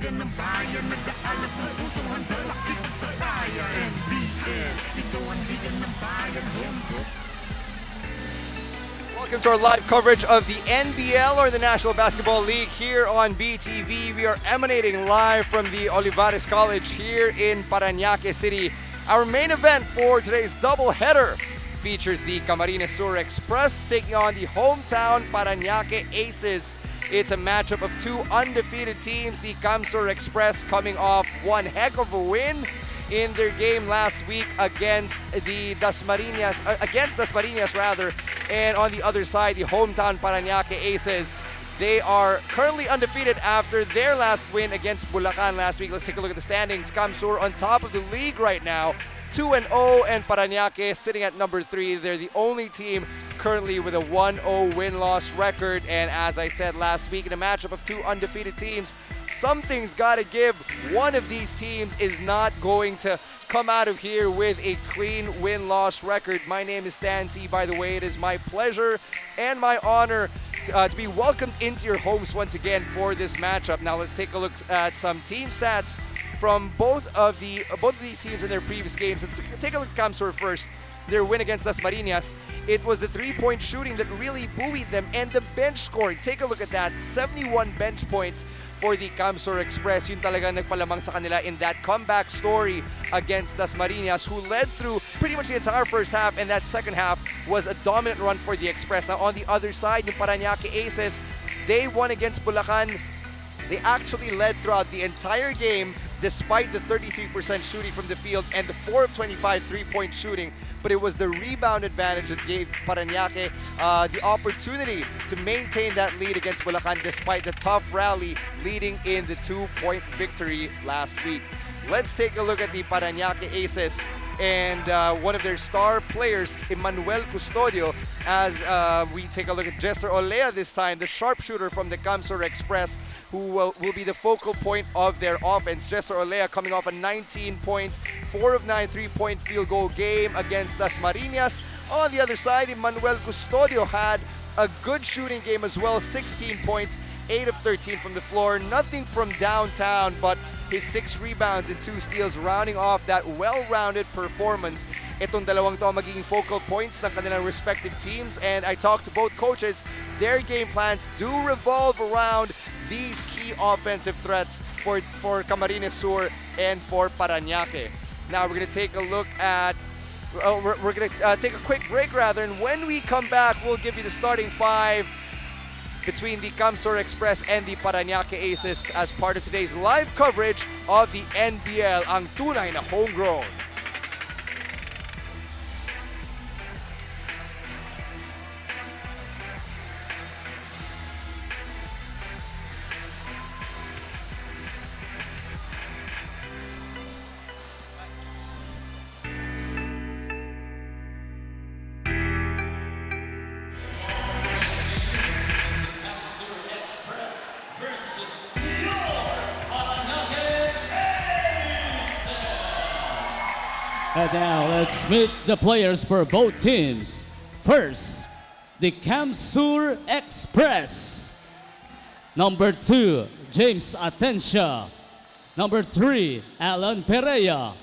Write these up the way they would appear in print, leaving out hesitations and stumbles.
sandigan ng bayan, nag-aalap ng pusong handang makipagsabayan. NBL, ito ang liga ng bayan, home court. Welcome to our live coverage of the NBL, or the National Basketball League, here on BTV. We are emanating live from the Olivares College here in Parañaque City. Our main event for today's doubleheader features the Camarines Sur Express taking on the hometown Parañaque Aces. It's a matchup of two undefeated teams. The CamSur Express coming off one heck of a win in their game last week against the Dasmariñas, and on the other side, the hometown Parañaque Aces. They are currently undefeated after their last win against Bulacan last week. Let's take a look at the standings. CamSur on top of the league right now, 2-0, and Parañaque sitting at number 3. They're the only team currently with a 1-0 win-loss record. And as I said last week, in a matchup of two undefeated teams, something's got to give. One of these teams is not going to come out of here with a clean win-loss record. My name is Stan C, by the way. It is my pleasure and my honor to be welcomed into your homes once again for this matchup. Now let's take a look at some team stats from both of these teams in their previous games. Let's take a look at CamSur first. Their win against Dasmariñas, it was the three-point shooting that really buoyed them, and the bench scoring. Take a look at that, 71 bench points for the CamSur Express. Yun talaga nagpalamang sa kanila in that comeback story against Dasmariñas, who led through pretty much the entire first half, and that second half was a dominant run for the Express. Now on the other side, yung Parañaque Aces, they won against Bulacan. They actually led throughout the entire game despite the 33% shooting from the field and the 4 of 25 three-point shooting. But it was the rebound advantage that gave Parañaque the opportunity to maintain that lead against Bulacan despite the tough rally leading in the 2-point victory last week. Let's take a look at the Parañaque Aces and one of their star players, Emmanuel Custodio, as we take a look at Jester Olea this time, the sharpshooter from the CamSur Express, who will be the focal point of their offense. Jester Olea coming off a 19-point, 4 of 9 three-point field goal game against Dasmariñas. On the other side, Emmanuel Custodio had a good shooting game as well, 16 points, 8 of 13 from the floor, nothing from downtown, but his 6 rebounds and 2 steals rounding off that well-rounded performance. Itong dalawang to ang magiging focal points ng kanilang respective teams, and I talked to both coaches. Their game plans do revolve around these key offensive threats for Camarines Sur and for Parañaque. Now we're going to take a look at we're going to take a quick break and when we come back, we'll give you the starting 5 between the CamSur Express and the Parañaque Aces as part of today's live coverage of the NBL, ang tunay na homegrown. And now let's meet the players for both teams. First, the CamSur Express. Number 2, James Atencia. Number 3, Alan Pereira.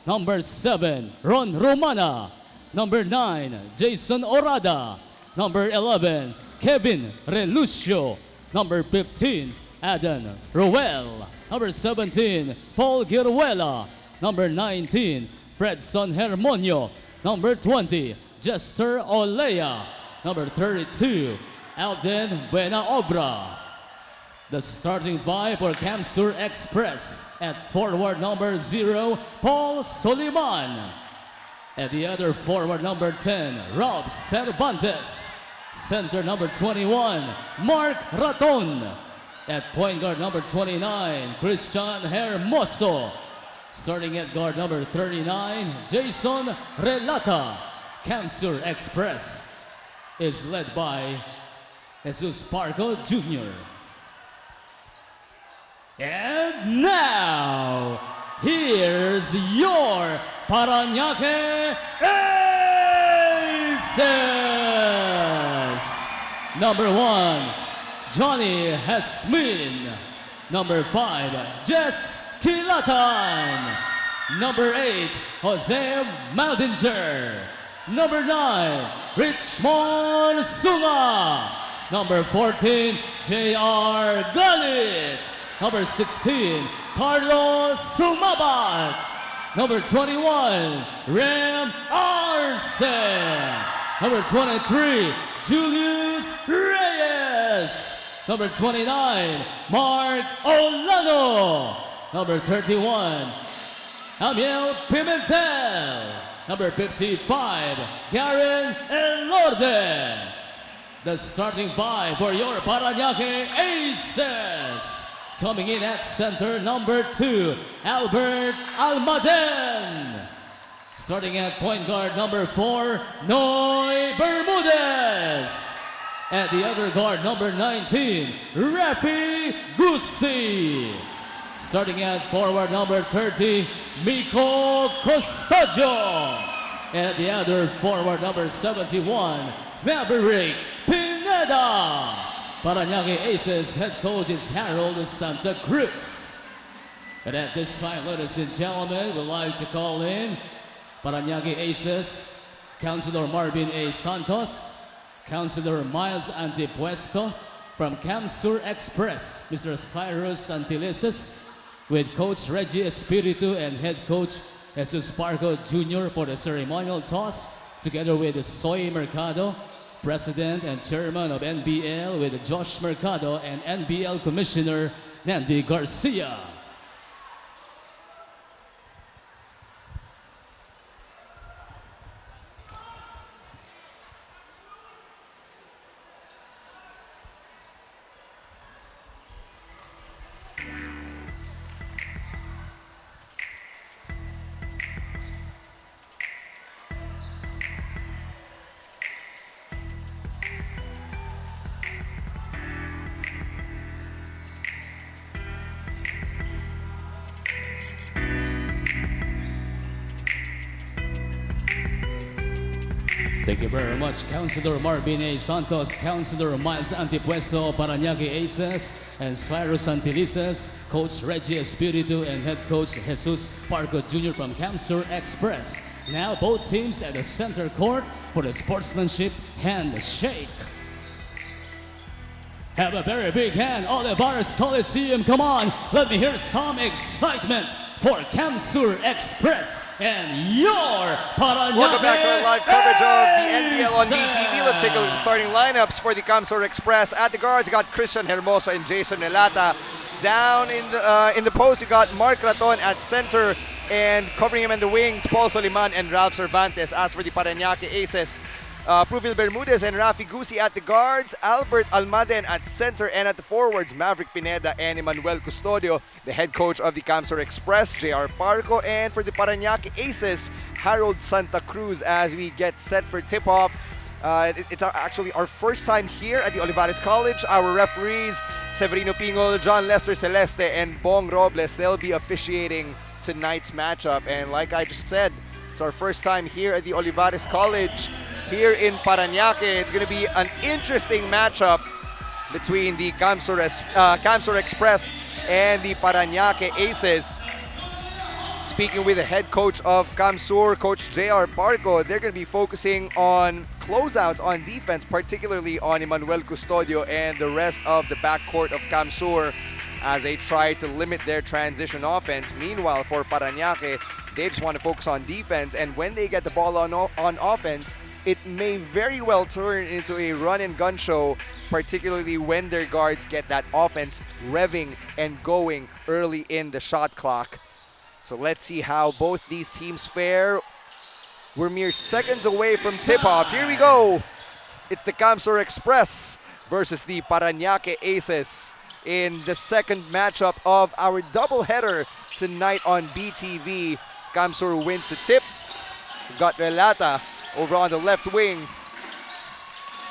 Number 7, Ron Romana. Number 9, Jason Orada. Number 11, Kevin Relucio. Number 15, Adan Roel. Number 17, Paul Giruela. Number 19, Fredson Hermonio. Number 20, Jester Olea. Number 32, Alden Buenaobra. The starting 5 for CamSur Express. At forward number 0, Paul Soliman. At the other forward number 10, Rob Cervantes. Center number 21, Mark Raton. At point guard number 29, Christian Hermoso. Starting at guard number 39, Jason Relata. CamSur Express is led by Jesus Parco Jr. And now, here's your Parañaque Aces! Number 1, Johnny Hasmin. Number 5, Jess Kilatan. Number 8, Jose Maldinger. Number 9, Richmond Sunga. Number 14, J.R. Galit. Number 16, Carlos Sumabat. Number 21, Rem Arce. Number 23, Julius Reyes. Number 29, Mark Olano. Number 31, Amiel Pimentel. Number 55, Garen Elorde. The starting five for your Parañaque Aces. Coming in at center, number 2, Albert Almaden. Starting at point guard, number 4, Noy Bermudez. At the other guard, number 19, Rafi Gusi. Starting at forward, number 30, Miko Costaggio. At the other forward, number 71, Maverick Pineda. Parañaque Aces head coach is Harold Santa Cruz. And at this time, ladies and gentlemen, we'd like to call in Parañaque Aces, Councilor Marvin A. Santos, Councilor Miles Antipuesto, from CamSur Express, Mr. Cyrus Antilises, with Coach Reggie Espiritu and Head Coach Jesus Parco Jr. for the ceremonial toss, together with Soy Mercado, President and Chairman of NBL, with Josh Mercado and NBL Commissioner Nandy Garcia. Thank you very much, Councilor Marvin A. Santos, Councilor Miles Antipuesto, Parañaque Aces, and Cyrus Antilises, Coach Reggie Espiritu, and Head Coach Jesus Parco Jr. from CamSur Express. Now both teams at the center court for the sportsmanship handshake. Have a very big hand, Olivares Coliseum. Come on, let me hear some excitement for CamSur Express and your Parañaque. Welcome back to our live coverage of the NBL on DTV. Let's take a look at the starting lineups for the CamSur Express. At the guards, you got Christian Hermoso and Jason Nelata. Down in the post, you got Mark Raton at center, and covering him in the wings, Paul Soliman and Ralph Cervantes. As for the Parañaque Aces, Pruvil Bermudez and Rafi Gusi at the guards, Albert Almaden at center, and at the forwards, Maverick Pineda and Emmanuel Custodio, the head coach of the CamSur Express, J.R. Parco, and for the Parañaque Aces, Harold Santa Cruz. As we get set for tip-off, it's actually our first time here at the Olivares College. Our referees, Severino Pingol, John Lester Celeste, and Bong Robles, they'll be officiating tonight's matchup. And like I just said, it's our first time here at the Olivares College here in Parañaque. It's going to be an interesting matchup between the CamSur Express and the Parañaque Aces. Speaking with the head coach of CamSur, Coach J.R. Parco, they're going to be focusing on closeouts on defense, particularly on Emmanuel Custodio and the rest of the backcourt of CamSur as they try to limit their transition offense. Meanwhile, for Parañaque, they just want to focus on defense, and when they get the ball on offense, it may very well turn into a run-and-gun show, particularly when their guards get that offense revving and going early in the shot clock. So let's see how both these teams fare. We're mere seconds away from tip-off. Here we go. It's the CamSur Express versus the Parañaque Aces in the second matchup of our doubleheader tonight on BTV. CamSur wins the tip. We've got Relata over on the left wing.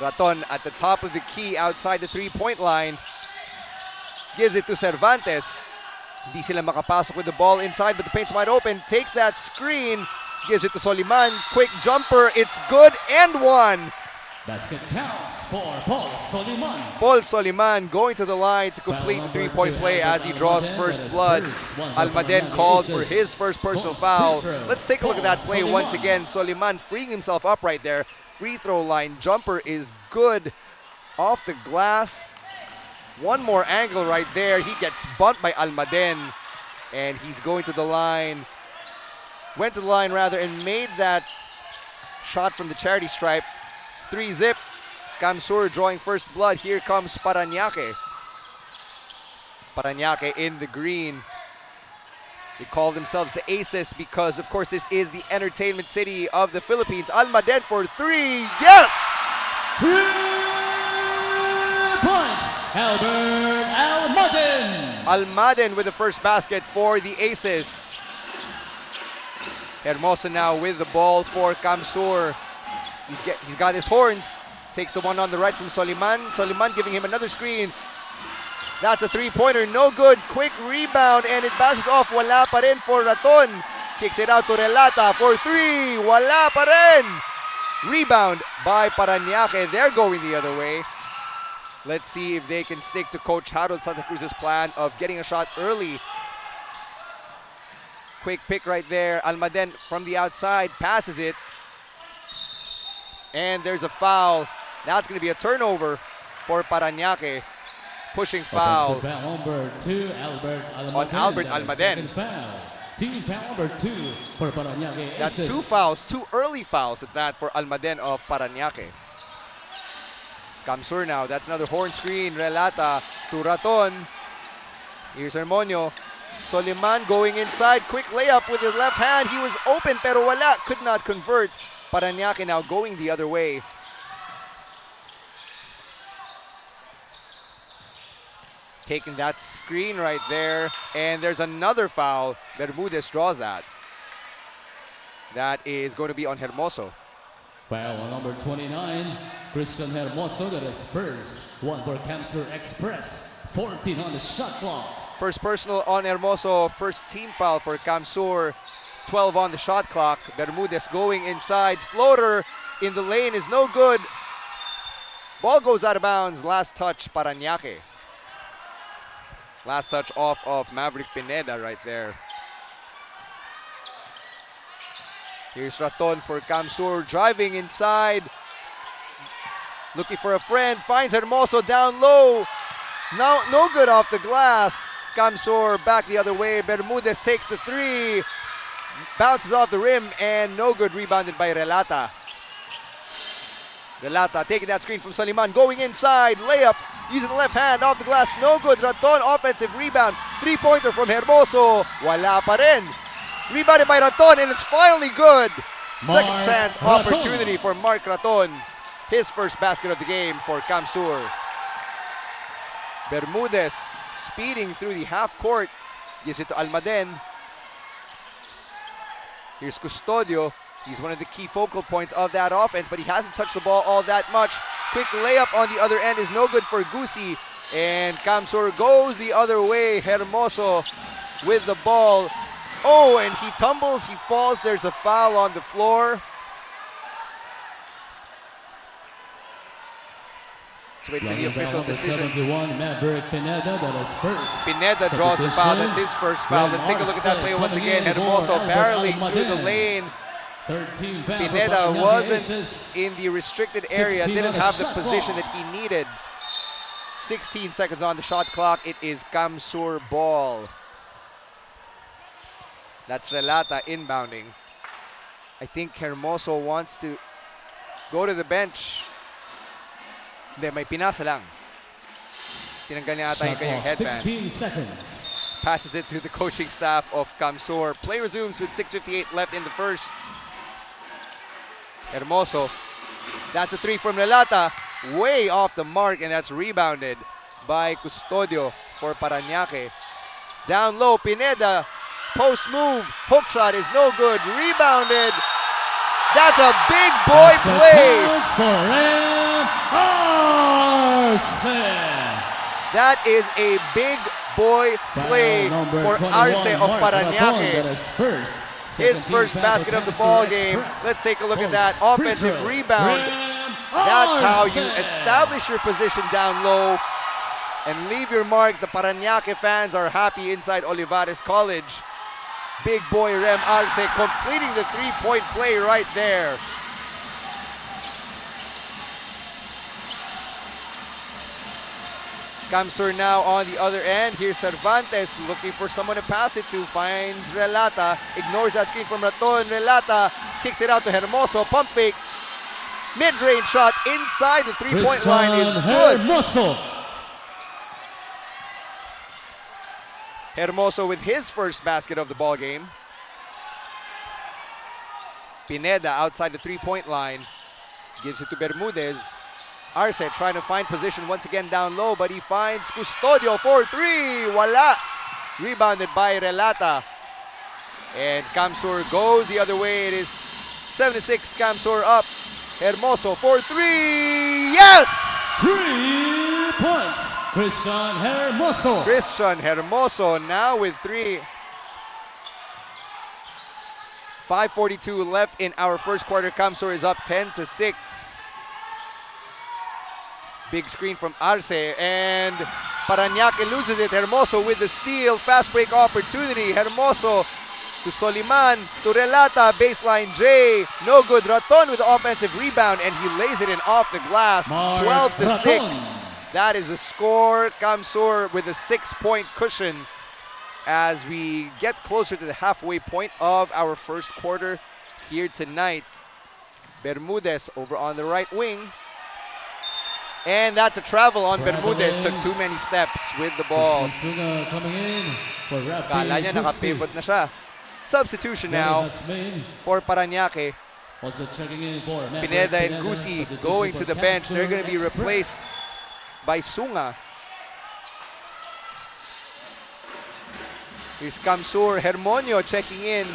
Raton at the top of the key outside the three-point line. Gives it to Cervantes. Hindi sila makapasok with the ball inside, but the paint's wide open. Takes that screen. Gives it to Soliman. Quick jumper. It's good and one. Basket counts for Paul Soliman. Paul Soliman going to the line to complete the Foul number three-point two, play as he Almaden. draws That first is blood. first. One for Almaden Parañaque called for Aces. his first personal Post foul. free throw. Let's take a look at that play Paul once Soliman. again. Soliman freeing himself up right there. Free throw line jumper is good off the glass. One more angle right there. He gets bumped by Almaden, and he's going to the line. Went to the line rather and made that shot from the charity stripe. 3-zip. CamSur drawing first blood. Here comes Parañaque. Parañaque in the green. They call themselves the Aces because, of course, this is the entertainment city of the Philippines. Almaden for three. Yes! 3 points. Albert Almaden. Almaden with the first basket for the Aces. Hermoso now with the ball for CamSur. He's got his horns. Takes the one on the right from Soliman. Soliman giving him another screen. That's a three-pointer, no good. Quick rebound, and it bounces off. Wala pa rin for Raton. Kicks it out to Relata for three. Wala pa rin. Rebound by Parañaque. They're going the other way. Let's see if they can stick to Coach Harold Santa Cruz's plan of getting a shot early. Quick pick right there. Almaden from the outside passes it. And there's a foul. Now it's going to be a turnover for Parañaque. Pushing foul. Offensive foul number 2, Albert Almaden. On Albert That is Almaden. second foul. Team foul number 2 for Parañaque. That's Aces. two fouls, two early fouls at that for Almaden of Parañaque. CamSur now, that's another horn screen. Relata to Raton. Here's Hermonio. Soliman going inside, quick layup with his left hand. He was open pero wala, could not convert. Parañaque now going the other way. Taking that screen right there, and there's another foul. Bermudez draws that. That is going to be on Hermoso. Foul on number 29, Christian Hermoso. That is first. One for CamSur Express. 14 on the shot clock. First personal on Hermoso, first team foul for CamSur. 12 on the shot clock. Bermudez going inside. Floater in the lane is no good. Ball goes out of bounds. Last touch, Parañaque. Last touch off of Maverick Pineda right there. Here's Raton for CamSur, driving inside. Looking for a friend, finds Hermoso down low. Now, no good off the glass. CamSur back the other way. Bermudez takes the three. Bounces off the rim and no good, rebounded by Relata. Relata taking that screen from Soliman, going inside, layup, using the left hand off the glass, no good. Raton, offensive rebound, three-pointer from Hermoso, wala pa rin. Rebounded by Raton and it's finally good. Second Mark chance Raton. opportunity for Mark Raton. His first basket of the game for CamSur. Bermudez speeding through the half court, gives it to Almaden. Here's Custodio. He's one of the key focal points of that offense, but he hasn't touched the ball all that much. Quick layup on the other end is no good for Gusi. And CamSur goes the other way. Hermoso with the ball. Oh, and he tumbles, he falls. There's a foul on the floor. Let's wait for the official's decision. 71, Maverick Pineda. That is first. Pineda draws the foul. That's his first foul. Let's take a look at that play once again. Hermoso barreling through the lane. 13 foul. Pineda wasn't in the restricted area, 16 didn't on the have the shot position clock. that he needed. 16 seconds on the shot clock. It is CamSur ball. That's Relata inbounding. I think Hermoso wants to go to the bench. Hindi, may pinasa lang. Tinanggal niya ata yung Shot kanyang clock, headband. 16 seconds. Passes it to the coaching staff of CamSur. Play resumes with 6:58 left in the first. Hermoso. That's a three from Relata. Way off the mark, and that's rebounded by Custodio for Parañaque. Down low, Pineda. Post move. Hook shot is no good. Rebounded. That's a big boy Basket play. counts for Arce. That is a big boy play Foul number for 21, Arce of Mark Raton. That Parañaque. is first. His 17 first foul basket for of the CamSur ball game. Express. Let's take a look at Post that free offensive throw. rebound. Rim That's how you Arce. establish your position down low and leave your mark. The Parañaque fans are happy inside Olivares College. Big boy Rem Arce completing the three-point play right there. CamSur now on the other end. Here's Cervantes looking for someone to pass it to. Finds Relata. Ignores that screen from Raton. Relata kicks it out to Hermoso. Pump fake. Mid-range shot inside the three-point line is good. Hermoso. Hermoso with his first basket of the ball game. Pineda outside the three-point line. Gives it to Bermudez. Arce trying to find position once again down low, but he finds Custodio for three. Wala. Rebounded by Relata. And CamSur goes the other way. It is 7-6. CamSur up. Hermoso for three. Yes! 3 points. Christian Hermoso. Christian Hermoso now with three. 5:42 left in our first quarter. CamSur is up 10-6. Big screen from Arce and Parañaque loses it. Hermoso with the steal. Fast break opportunity. Hermoso to Soliman, to Relata, baseline J. No good. Raton with the offensive rebound and he lays it in off the glass. Mark 12-6. Raton. That is the score. CamSur with a 6-point cushion as we get closer to the halfway point of our first quarter here tonight. Bermudez over on the right wing. And that's a travel on Bermudez. Took too many steps with the ball. Sunga coming in for Rafi Kala niya naka-pivot na siya. Substitution now for Parañaque. Also checking in for Pineda and Gusi going to the bench. They're going to be replaced by Sunga. Here's CamSur. Hermonio checking in.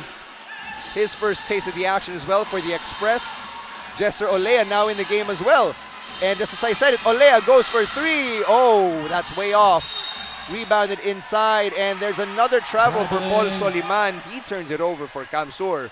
His first taste of the action as well for the Express. Jesser Olea now in the game as well. And just as I said it, Olea goes for three. Oh, that's way off. Rebounded inside, and there's another travel for Paul Soliman. He turns it over for CamSur.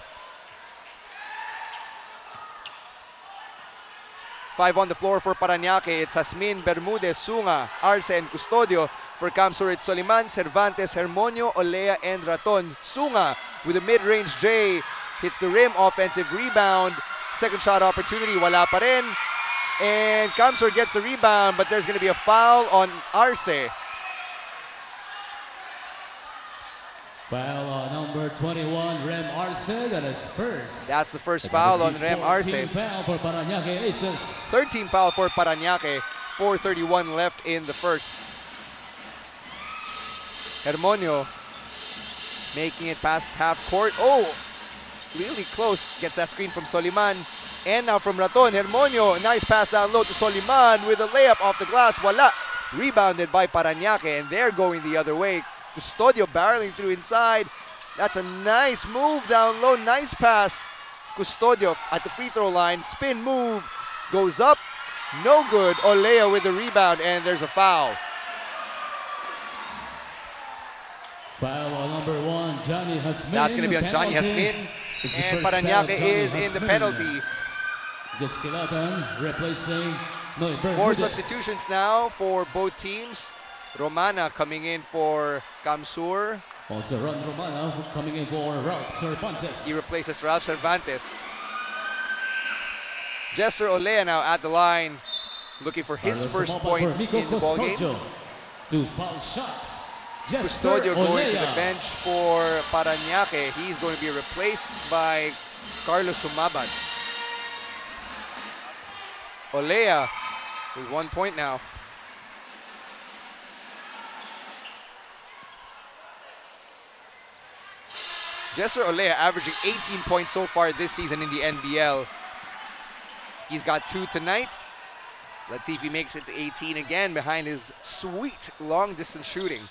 5 on the floor for Parañaque. It's Jasmin, Bermudez, Sunga, Arce, and Custodio. For CamSur, it's Soliman, Cervantes, Hermonio, Olea, and Raton. Sunga with a mid-range J. Hits the rim, offensive rebound. Second shot opportunity, wala pa rin. And CamSur gets the rebound, but there's going to be a foul on Arce. Foul on number 21, Rem Arce. That is first. That's the first foul on Rem Arce. 14 foul for Parañaque Aces. 13 foul for Parañaque. 4:31 left in the first. Hermonio making it past half court. Oh, really close. Gets that screen from Soliman. And now from Raton, Hermonio, nice pass down low to Soliman with a layup off the glass. Wala. Rebounded by Parañaque, and they're going the other way. Custodio barreling through inside. That's a nice move down low. Nice pass. Custodio at the free throw line. Spin move. Goes up. No good. Olea with the rebound, and there's a foul. Foul on number 1, Johnny Jasmin. That's going to be on Johnny Jasmin. And Parañaque is in the penalty. Just Kilatan replacing Bermudez. More substitutions now for both teams. Romana coming in for CamSur. Also Ron Romana coming in for Ralph Cervantes. He replaces Ralph Cervantes. Jesser Olea now at the line, looking for his first points in the ball game. Two foul shots. Custodio going to the bench for Parañaque. He's going to be replaced by Carlos Sumabat. Olea with 1 point now. Jesser Olea averaging 18 points so far this season in the NBL. He's got 2 tonight. Let's see if he makes it to 18 again behind his sweet long distance shooting.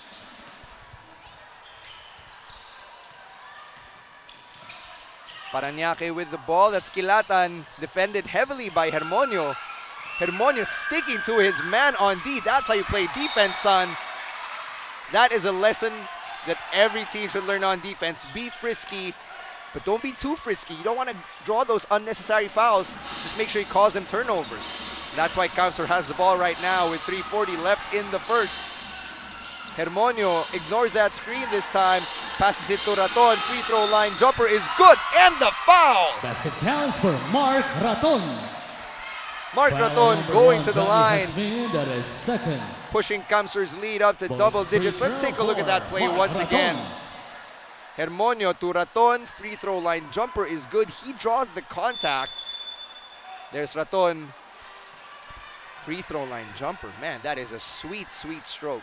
Parañaque with the ball. That's Kilatan, defended heavily by Hermonio. Hermonio sticking to his man on D. That's how you play defense, son. That is a lesson that every team should learn on defense. Be frisky, but don't be too frisky. You don't want to draw those unnecessary fouls. Just make sure you cause them turnovers. That's why CamSur has the ball right now with 3:40 left in the first. Hermonio ignores that screen this time, passes it to Raton, free throw line jumper is good, and the foul! Basket counts for Mark Raton. Mark Foul Raton number going one, to the Johnny line, Hasmin, that is second. pushing CamSur's lead up to Bonus double free digits. Let's throw take a look at for that play Mark once Raton. again. Hermonio to Raton, free throw line jumper is good. He draws the contact. There's Raton, free throw line jumper. Man, that is a sweet, sweet stroke.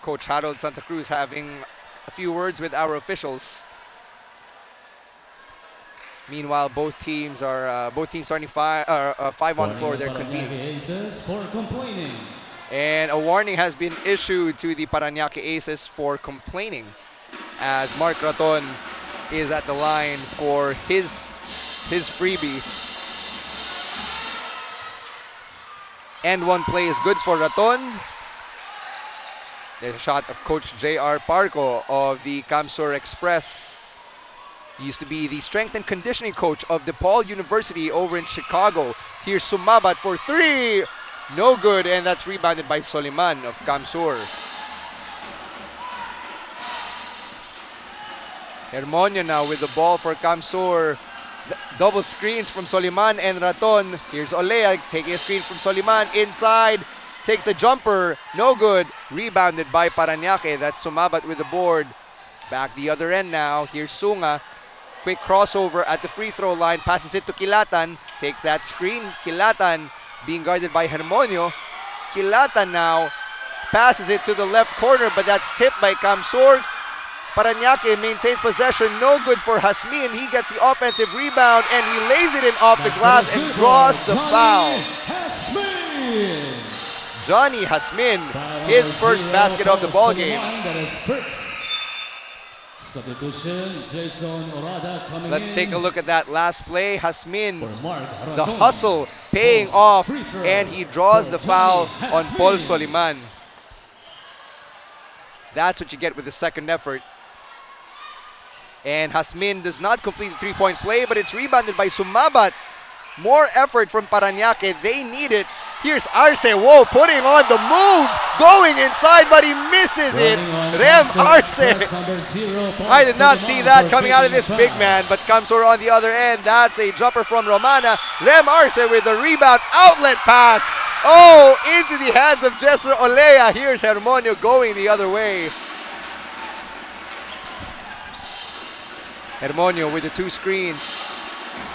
Coach Harold Santa Cruz having a few words with our officials. Meanwhile, both teams starting five on the floor. They're Parañaque convening. Aces for complaining. And a warning has been issued to the Parañaque Aces for complaining, as Mark Raton is at the line for his freebie. And one play is good for Raton. There's a shot of Coach J.R. Parco of the CamSur Express. He used to be the strength and conditioning coach of DePaul University over in Chicago. Here's Sumabat for three. No good, and that's rebounded by Soliman of CamSur. Hermonio now with the ball for CamSur. Double screens from Soliman and Raton. Here's Olea taking a screen from Soliman inside. Takes the jumper, no good. Rebounded by Parañaque. That's Sumabat with the board. Back the other end now. Here's Sunga. Quick crossover at the free throw line. Passes it to Kilatan. Takes that screen. Kilatan being guarded by Hermonio. Kilatan now passes it to the left corner, but that's tipped by CamSur. Parañaque maintains possession. No good for Hasmin. He gets the offensive rebound and he lays it in off the glass and draws the foul. Johnny Hasmin, his first basket of the ball game. That is first. Substitution, Jason Orada coming Let's in take a look at that last play. Hasmin, for Mark the Raton. hustle paying off, Free throw and he draws for the foul Johnny on Paul Hasmin. Soliman. That's what you get with the second effort. And Hasmin does not complete the three-point play, but it's rebounded by Sumabat. More effort from Parañaque. They need it. Here's Arce. Whoa, putting on the moves. Going inside, but he misses it. Rem Arce. I did not see that coming out of this big man, but CamSur on the other end. That's a jumper from Romana. Rem Arce with the rebound. Outlet pass. Oh, into the hands of Jesser Olea. Here's Hermonio going the other way. Hermonio with the two screens.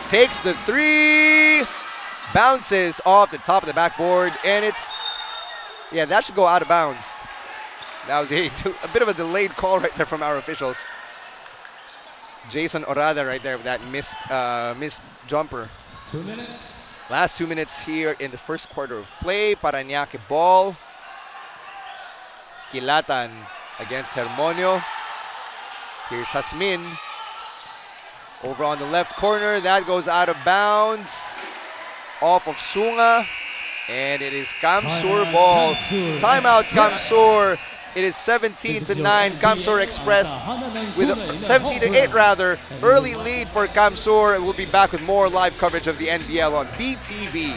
Takes the three. Bounces off the top of the backboard. And it's, yeah, that should go out of bounds. That was a bit of a delayed call right there from our officials. Jason Orada right there with that missed jumper. 2 minutes. Last 2 minutes here in the first quarter of play. Parañaque ball. Kilatan against Hermonio. Here's Hasmin. Over on the left corner. That goes out of bounds. Off of Sunga. And it is CamSur ball. Timeout CamSur. It is 17-9. CamSur Express with a 17-8 rather. Early lead for CamSur. We'll be back with more live coverage of the NBL on BTV.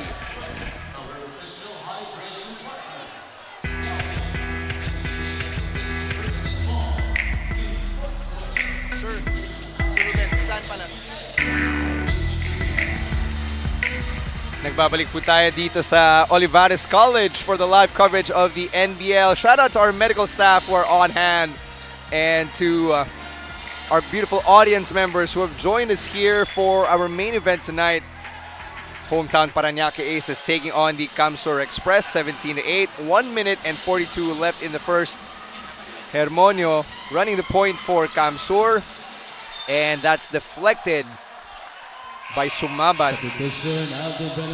Nagbabalik po tayo dito sa Olivares College for the live coverage of the NBL. Shout out to our medical staff who are on hand and to our beautiful audience members who have joined us here for our main event tonight. Hometown Parañaque Aces taking on the CamSur Express, 17-8. 1 minute and 42 left in the first. Hermonio running the point for CamSur, and that's deflected by Sumabat.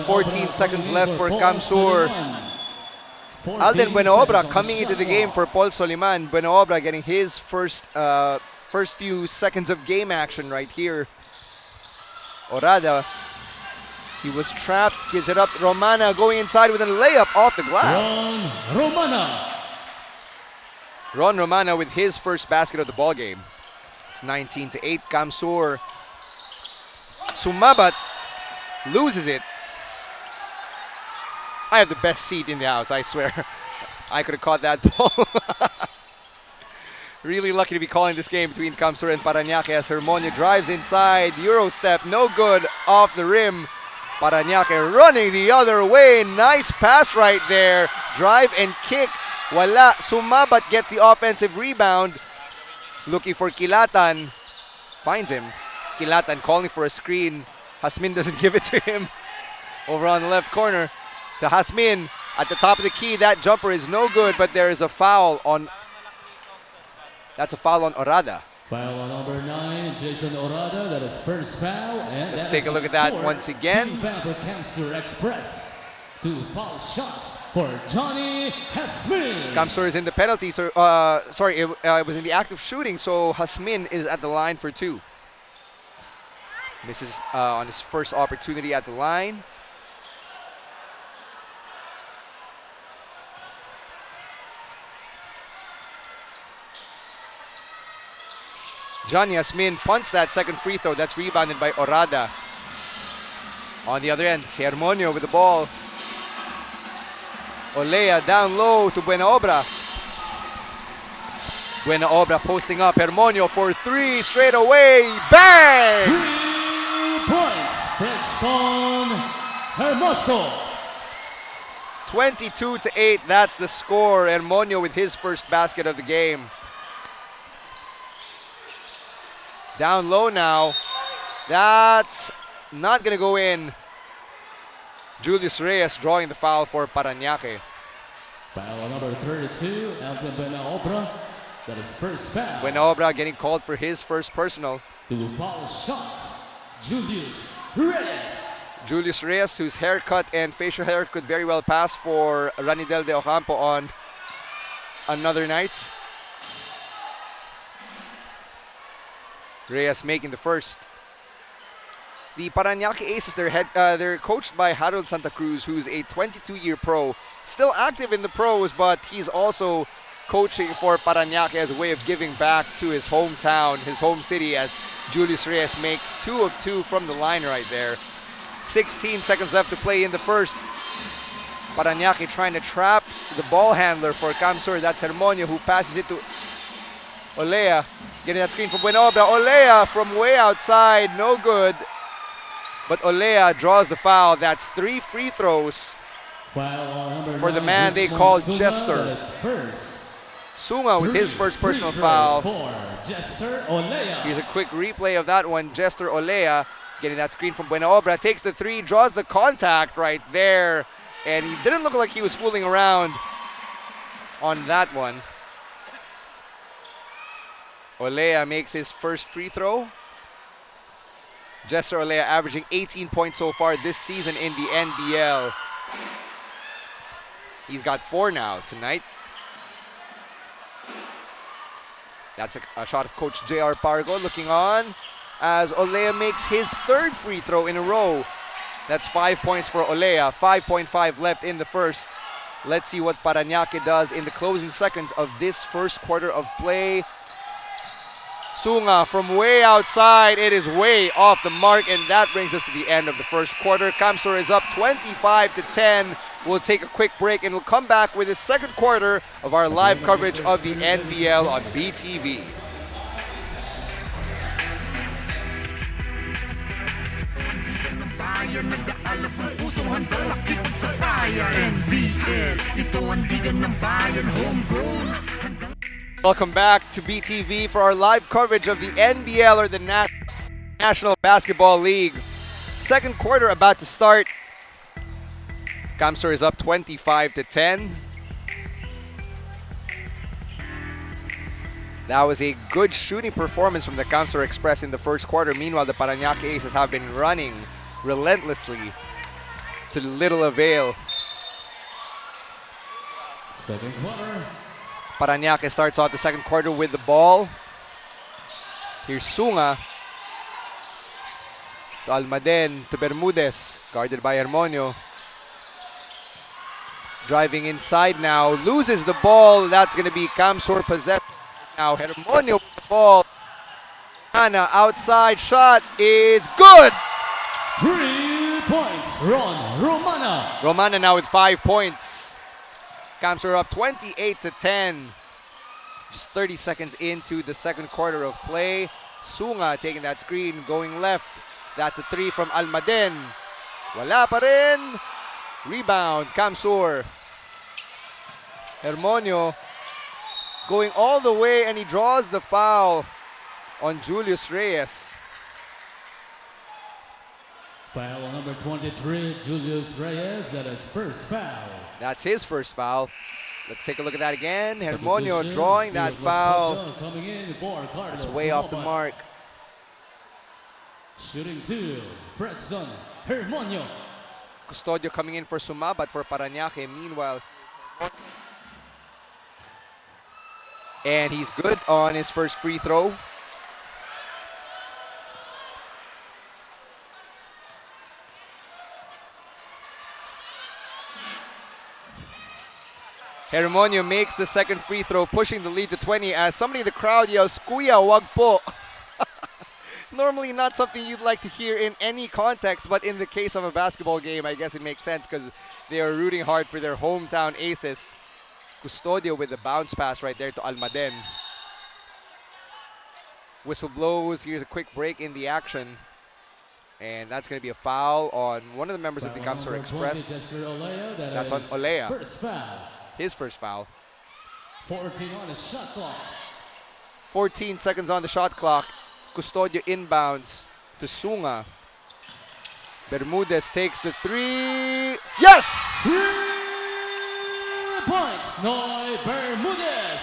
14 seconds left for CamSur. Alden Buenoobra coming into the game for Paul Soliman. Buenoobra getting his first few seconds of game action right here. Orada, he was trapped, gives it up. Romana going inside with a layup off the glass. Romana. Ron Romana with his first basket of the ball game. It's 19-8. CamSur sumabat, loses it. I have the best seat in the house, I swear. I could have caught that ball. Really lucky to be calling this game between CamSur and Parañaque as Hermonio drives inside. Euro step, no good, off the rim. Parañaque running the other way. Nice pass right there. Drive and kick. Wala. Sumabat gets the offensive rebound. Looking for Kilatan. Finds him. Kilatan calling for a screen. Hasmin doesn't give it to him. Over on the left corner to Hasmin. At the top of the key, that jumper is no good, but there is a foul on... That's a foul on Orada. Foul on number 9, Jason Orada. That is first foul. And let's take a look at that once again. Team foul for CamSur Express. 2 foul shots for Johnny Hasmin. CamSur is in the penalty. So, it was in the act of shooting, so Hasmin is at the line for 2. Misses on his first opportunity at the line. Johnny Hasmin punts that second free throw. That's rebounded by Orada. On the other end, Hermonio with the ball. Olea down low to Buenaobra. Buenaobra posting up. Hermonio for 3 straight away. Bang! 3 points. Fredson Hermoso. 22-8. That's the score. Hermonio with his first basket of the game. Down low now. That's not going to go in. Julius Reyes drawing the foul for Parañaque. Foul number 32, Elton Buenaobra. That is first foul. Buenaobra getting called for his first personal. 2 foul shots. Julius Reyes. Julius Reyes, whose haircut and facial hair could very well pass for Ranidel de Ocampo on another night. Reyes making the first. The Parañaque Aces, they're coached by Harold Santa Cruz, who's a 22-year pro. Still active in the pros, but he's also coaching for Parañaque as a way of giving back to his hometown, his home city, as Julius Reyes makes 2 of 2 from the line right there. 16 seconds left to play in the first. Parañaque trying to trap the ball handler for CamSur. That's Hermonio, who passes it to Olea. Getting that screen from Buenaobra. Olea from way outside, no good. But Olea draws the foul. That's 3 free throws for the man they call Jester. Sunga with his first personal foul. Here's a quick replay of that one. Jester Olea getting that screen from Buenaobra. Takes the 3, draws the contact right there. And he didn't look like he was fooling around on that one. Olea makes his first free throw. Jester Olea averaging 18 points so far this season in the NBL. He's got 4 now tonight. That's a shot of Coach J.R. Pargo looking on as Olea makes his 3rd free throw in a row. That's 5 points for Olea. 5.5 left in the first. Let's see what Parañaque does in the closing seconds of this first quarter of play. Sunga from way outside. It is way off the mark, and that brings us to the end of the first quarter. CamSur is up 25-10. We'll take a quick break, and we'll come back with the second quarter of our live coverage of the NBL on BTV. Welcome back to BTV for our live coverage of the NBL, or the National Basketball League. Second quarter about to start. CamSur is up 25-10. That was a good shooting performance from the CamSur Express in the first quarter. Meanwhile, the Parañaque Aces have been running relentlessly to little avail. Second quarter. Parañaque starts out the second quarter with the ball. Here's Sunga. To Almaden, to Bermudez, guarded by Hermonio. Driving inside now, loses the ball. That's going to be CamSur possession now. Hermonio with the ball. Ana outside shot is good. 3 points, Romana. Romana now with 5 points. CamSur up 28-10. Just 30 seconds into the second quarter of play. Sunga taking that screen, going left. That's a 3 from Almaden. Wala pa rin. Rebound, CamSur. Hermonio going all the way, and he draws the foul on Julius Reyes. Foul on number 23, Julius Reyes. That is first foul. That's his first foul. Let's take a look at that again. Hermonio Substitution, drawing that foul. Coming in for Carlos It's way off the Sumobay. mark. Shooting 2, Fredson Hermonio. Custodio coming in for Sumabat for Parañaque. Meanwhile, and he's good on his first free throw. Hermonio makes the second free throw, pushing the lead to 20 as somebody in the crowd yells, "Kuya, wag po." Normally not something you'd like to hear in any context, but in the case of a basketball game, I guess it makes sense because they are rooting hard for their hometown aces. Custodio with the bounce pass right there to Almaden. Whistle blows. Here's a quick break in the action. And that's going to be a foul on one of the members of the CamSur Express. That's on Olea. First foul. His first foul. 14 on the shot clock. 14 seconds on the shot clock. Custodio inbounds to Sunga. Bermudez takes the 3. Yes! 3 points, Noy Bermudez.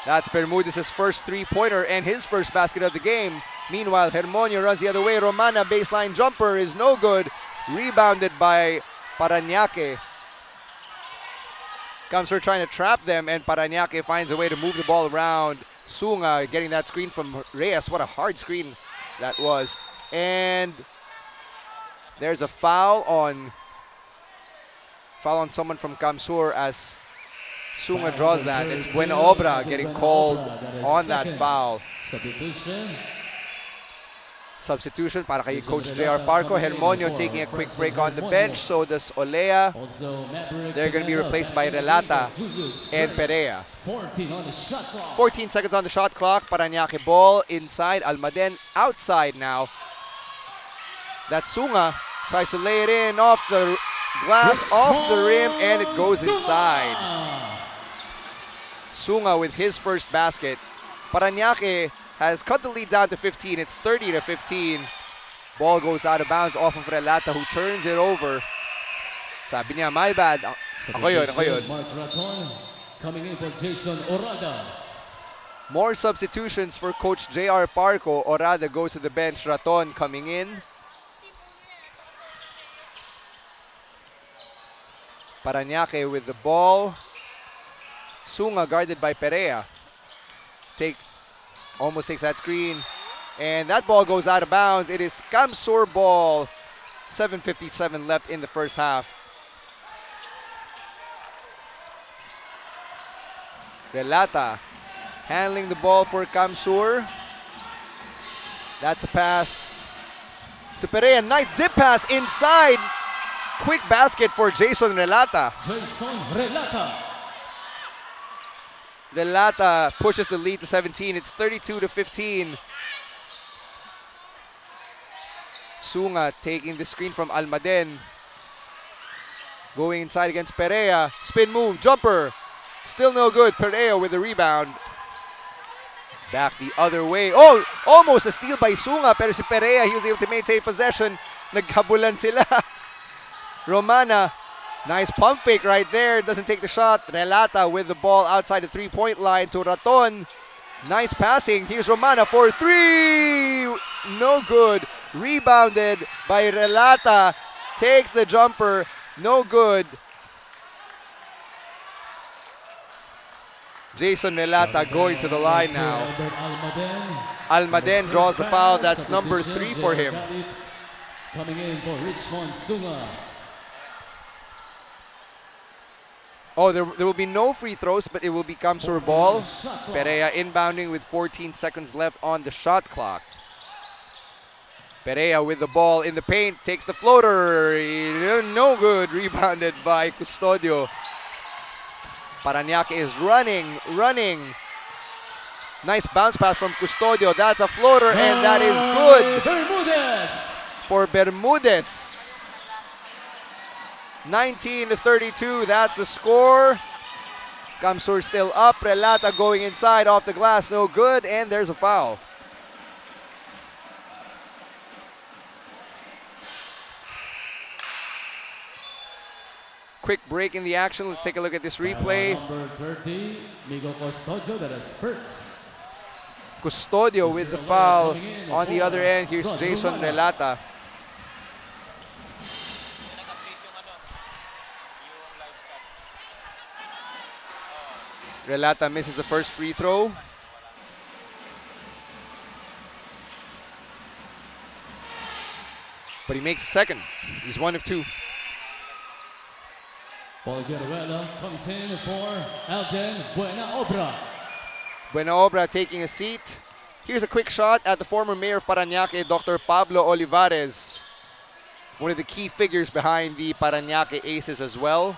That's Bermudez's first three-pointer and his first basket of the game. Meanwhile, Hermonio runs the other way. Romana baseline jumper is no good. Rebounded by Parañaque. CamSur trying to trap them, and Parañaque finds a way to move the ball around. Sunga getting that screen from Reyes. What a hard screen that was. And there's a foul on someone from CamSur as Sunga draws that. It's Buena Obra getting called on that foul. Substitution para kay Coach J.R. Parco. Hermonio taking a quick break on the bench. So does Olea. They're going to be replaced by Relata and Perea. 14 seconds on the shot clock. Parañaque ball inside. Almaden outside now. That's Sunga. Tries to lay it in off the glass, off the rim, and it goes inside. Sunga with his first basket. Parañaque has cut the lead down to 15. It's 30-15. Ball goes out of bounds off of Relata, who turns it over. Sabi niya, my bad. Ako yun. Mark Raton coming in for Jason Orada. More substitutions for Coach J.R. Parco. Orada goes to the bench. Raton coming in. Parañaque with the ball. Sunga guarded by Perea. Almost takes that screen. And that ball goes out of bounds. It is CamSur ball. 7:57 left in the first half. Relata handling the ball for CamSur. That's a pass to Perea. Nice zip pass inside. Quick basket for Jason Relata. Jason Relata. Relata pushes the lead to 17. It's 32-15. Sunga taking the screen from Almaden. Going inside against Perea. Spin move, jumper. Still no good. Perea with the rebound. Back the other way. Oh, almost a steal by Sunga. Pero si Perea, he was able to maintain possession. Naghabulan sila. Romana, nice pump fake right there. Doesn't take the shot. Relata with the ball outside the three-point line to Raton. Nice passing. Here's Romana for 3. No good. Rebounded by Relata. Takes the jumper. No good. Jason Relata going to the line now. Almaden draws the foul. That's number 3 for him. Coming in for Richmond Sunga. Oh, there will be no free throws, but it will be CamSur ball. Perea inbounding with 14 seconds left on the shot clock. Perea with the ball in the paint, takes the floater. No good, rebounded by Custodio. Parañaque is running. Nice bounce pass from Custodio. That's a floater, and that is good for Bermudez. 19-32, that's the score. CamSur still up. Relata going inside off the glass, no good, and there's a foul. Quick break in the action. Let's take a look at this replay. Number 30, Migo Custodio, that is first. Custodio with the foul. On the other end, here's Jason Relata. Relata misses the first free throw. But he makes a second. He's 1 of 2. Paul Guerrero comes in for Elden Buenaobra. Buenaobra taking a seat. Here's a quick shot at the former mayor of Parañaque, Dr. Pablo Olivares. One of the key figures behind the Parañaque Aces as well.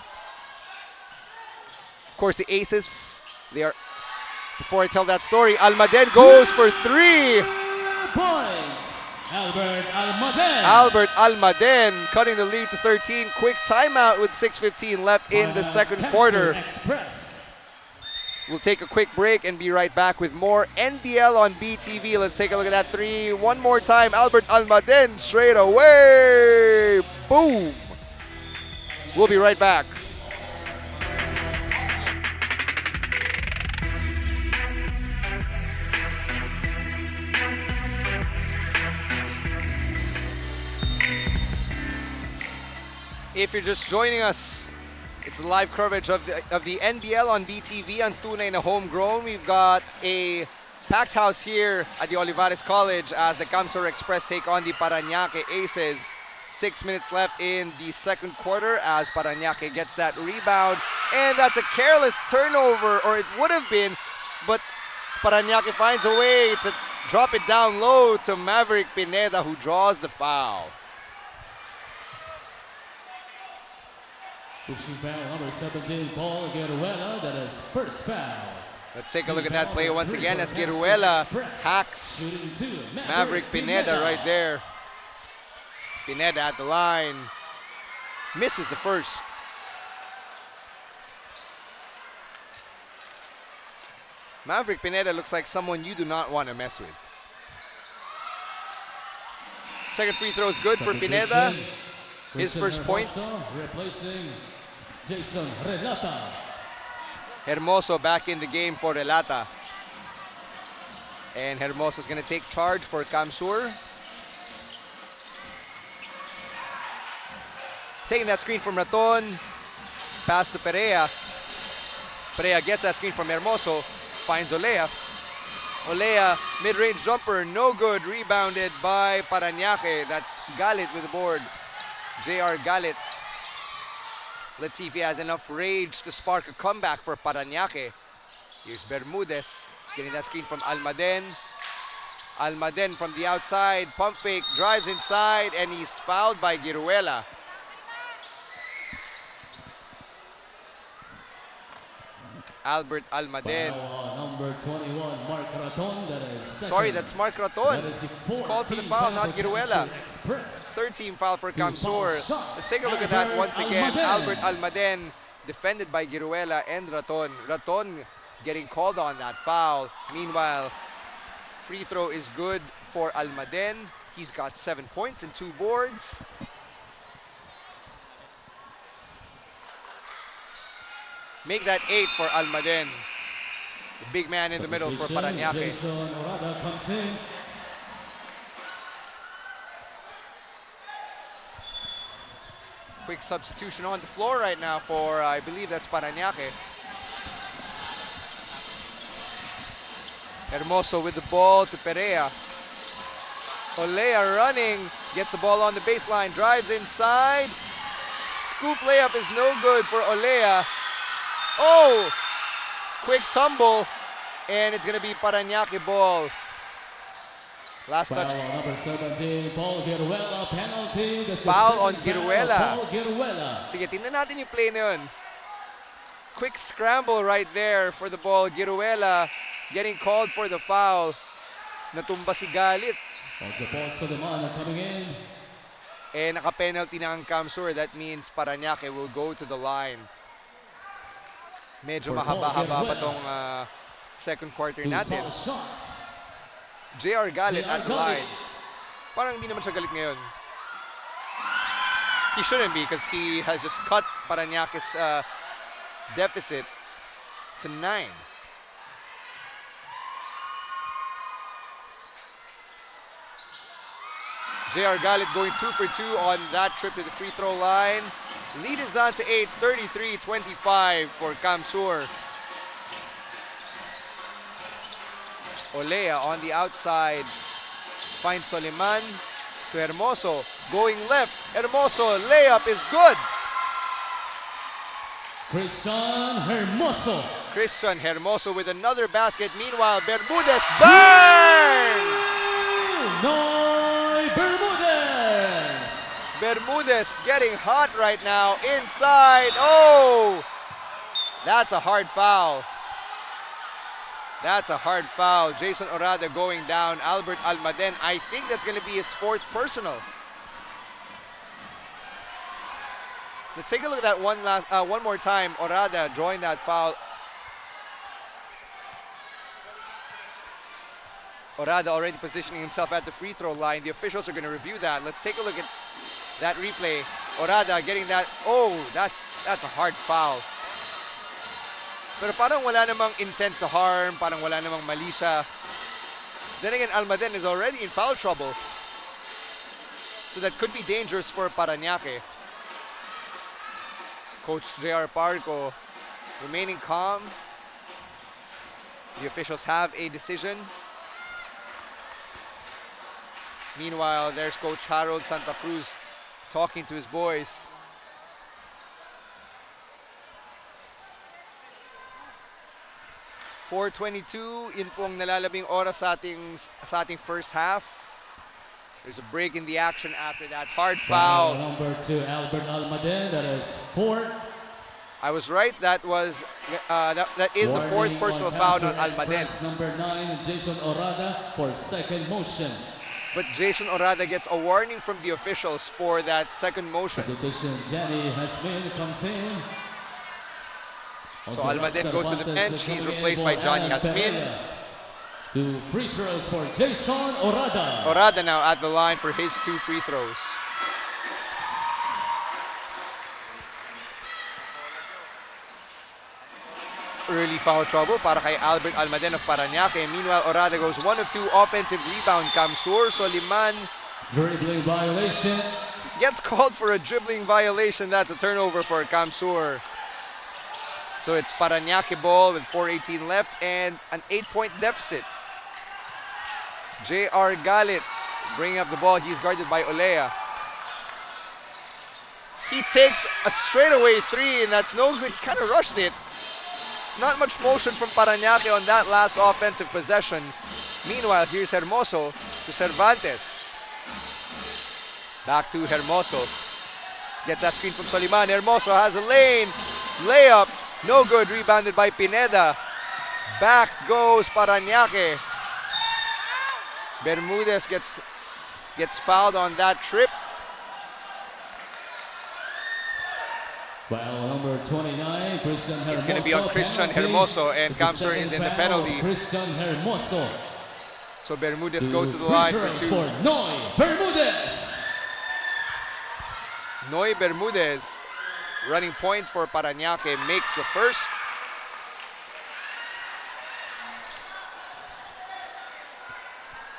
Of course, the Aces, they are, before I tell that story, Almaden goes for 3. Points, Albert Almaden. Albert Almaden cutting the lead to 13. Quick timeout with 6:15 left in the second quarter. We'll take a quick break and be right back with more NBL on BTV. Let's take a look at that 3 one more time. Albert Almaden straight away. Boom. We'll be right back. If you're just joining us, it's a live coverage of the NBL on BTV on Tunay na Homegrown. We've got a packed house here at the Olivares College as the CamSur Express take on the Parañaque Aces. 6 minutes left in the second quarter as Parañaque gets that rebound. And that's a careless turnover, or it would have been, but Parañaque finds a way to drop it down low to Maverick Pineda, who draws the foul. Pushing foul number 17, Paul Guerrero, that is first foul. Let's take a look at that play once again as Guerrero hacks Maverick Pineda right there. Pineda at the line, misses the first. Maverick Pineda looks like someone you do not want to mess with. Second free throw is good for Pineda. His first point. Replacing Jason Relata. Hermoso back in the game for Relata. And Hermoso is going to take charge for CamSur. Taking that screen from Raton. Pass to Perea. Perea gets that screen from Hermoso. Finds Olea. Olea, mid-range jumper, no good. Rebounded by Parañaque. That's Galit with the board. JR Galit. Let's see if he has enough rage to spark a comeback for Parañaque. Here's Bermudez getting that screen from Almaden. Almaden from the outside, pump fake, drives inside, and he's fouled by Giruela. Albert Almaden. Number 21, Mark Raton, that is second. Sorry, that's Mark Raton. That is the He's called for the foul, not Giruela. Third team foul for CamSur. Let's take a look at that once again. Albert Almaden defended by Giruela and Raton. Raton getting called on that foul. Meanwhile, free throw is good for Almaden. He's got 7 points and 2 boards. Make that 8 for Almaden. The big man in the middle for Parañaque. Jason Orada comes in. Quick substitution on the floor right now for, I believe that's Parañaque. Hermoso with the ball to Perea. Olea running, gets the ball on the baseline, drives inside. Scoop layup is no good for Olea. Oh! Quick tumble. And it's going to be Parañaque ball. Last touch. Foul number 17, Paul Giruela, penalty. That's the Foul on second foul, Giruela. Paul Giruela. Sige, tingnan natin yung play na yun. Quick scramble right there for the ball. Giruela getting called for the foul. Natumba si Galit. Also, Paul Solimana coming in. Eh, naka-penalty na ang CamSur. That means Parañaque will go to the line. Medyo For mahaba-haba Paul pa Giruela. tong second quarter Two natin. foul shots. JR Galit JR at the Galit. line. Parang hindi naman siya galit ngayon. He shouldn't be because he has just cut Parañaque's deficit to 9. JR Galit going 2 for 2 on that trip to the free throw line. Lead is on to 8, 33-25 for CamSur. Olea on the outside finds Soliman to Hermoso. Going left, Hermoso, layup is good. Christian Hermoso. Christian Hermoso with another basket. Meanwhile, Bermudez burn! Noy Bermudez. Bermudez getting hot right now inside. Oh! That's a hard foul. That's a hard foul. Jason Orada going down. Albert Almaden. I think that's going to be his 4th personal. Let's take a look at that one more time. Orada drawing that foul. Orada already positioning himself at the free throw line. The officials are going to review that. Let's take a look at that replay. Orada getting that. Oh, that's a hard foul. Pero parang wala namang intent to harm, parang wala namang mali siya. Then again, Almaden is already in foul trouble. So that could be dangerous for Parañaque. Coach J.R. Parco remaining calm. The officials have a decision. Meanwhile, there's Coach Harold Santa Cruz talking to his boys. .422, yun pong nalalabing oras sa ating first half. There's a break in the action after that hard foul. Number 2, Albert Almaden. That is 4. I was right. That was that is the 4th personal foul on Almaden. Number 9, Jason Orada for second motion. But Jason Orada gets a warning from the officials for that second motion. Substitution, Jenny Hasmin comes in. So Almaden goes to the bench. He's replaced by Johnny Hasmin. 2 free throws for Jason Orada. Orada now at the line for his 2 free throws. Early foul trouble para kay Albert Almaden of Parañaque. Meanwhile, Orada goes 1 of 2 offensive rebound. CamSur, Soliman Dribbling violation. gets called for a dribbling violation. That's a turnover for CamSur. So it's Parañaque ball with 4:18 left and an 8-point deficit. JR Galit bringing up the ball. He's guarded by Olea. He takes a straightaway 3 and that's no good. He kind of rushed it. Not much motion from Parañaque on that last offensive possession. Meanwhile, here's Hermoso to Cervantes. Back to Hermoso. Gets that screen from Soliman. Hermoso has a lane. Layup. No good. Rebounded by Pineda. Back goes Parañaque. Bermudez gets fouled on that trip. Foul number 29, Christian Hermoso. It's going to be on Christian penalty. Hermoso, and It's the CamSur is second in the foul, penalty. Christian Hermoso. So Bermudez 2 goes to the free line for throws 2. for Noy Bermudez. Noy Bermudez running point for Parañaque makes the first.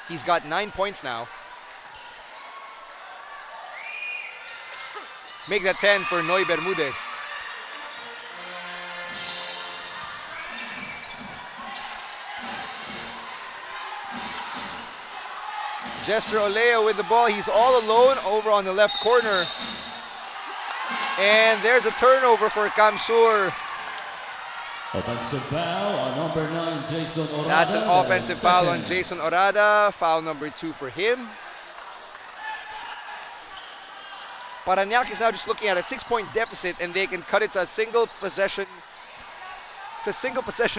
He's got 9 points now. Make that 10 for Noy Bermudez. Jester Olea with the ball. He's all alone over on the left corner. And there's a turnover for CamSur. Offensive foul on number 9, Jason Orada. That's an offensive foul on Second. Jason Orada. Foul number 2 for him. Parañaque is now just looking at a 6-point deficit, and they can cut it to a single possession.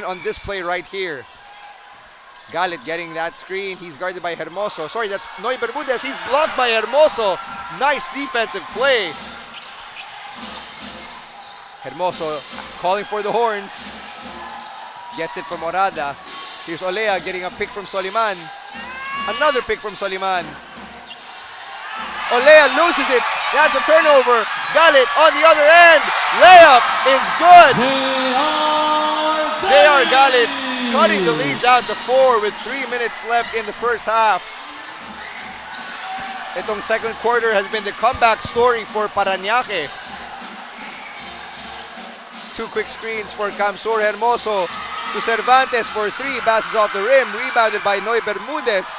On this play right here. Galit getting that screen. He's guarded by Hermoso. Sorry, that's Noy Bermudez. He's blocked by Hermoso. Nice defensive play. Hermoso calling for the horns. Gets it from Orada. Here's Olea getting a pick from Soliman. Another pick from Soliman. Olea loses it. That's a turnover. Galit on the other end. Layup is good. J.R. Galit cutting the lead down to 4 with 3 minutes left in the first half. Itong second quarter has been the comeback story for Parañaque. 2 quick screens for CamSur. Hermoso to Cervantes for 3. Bounces off the rim. Rebounded by Noy Bermudez.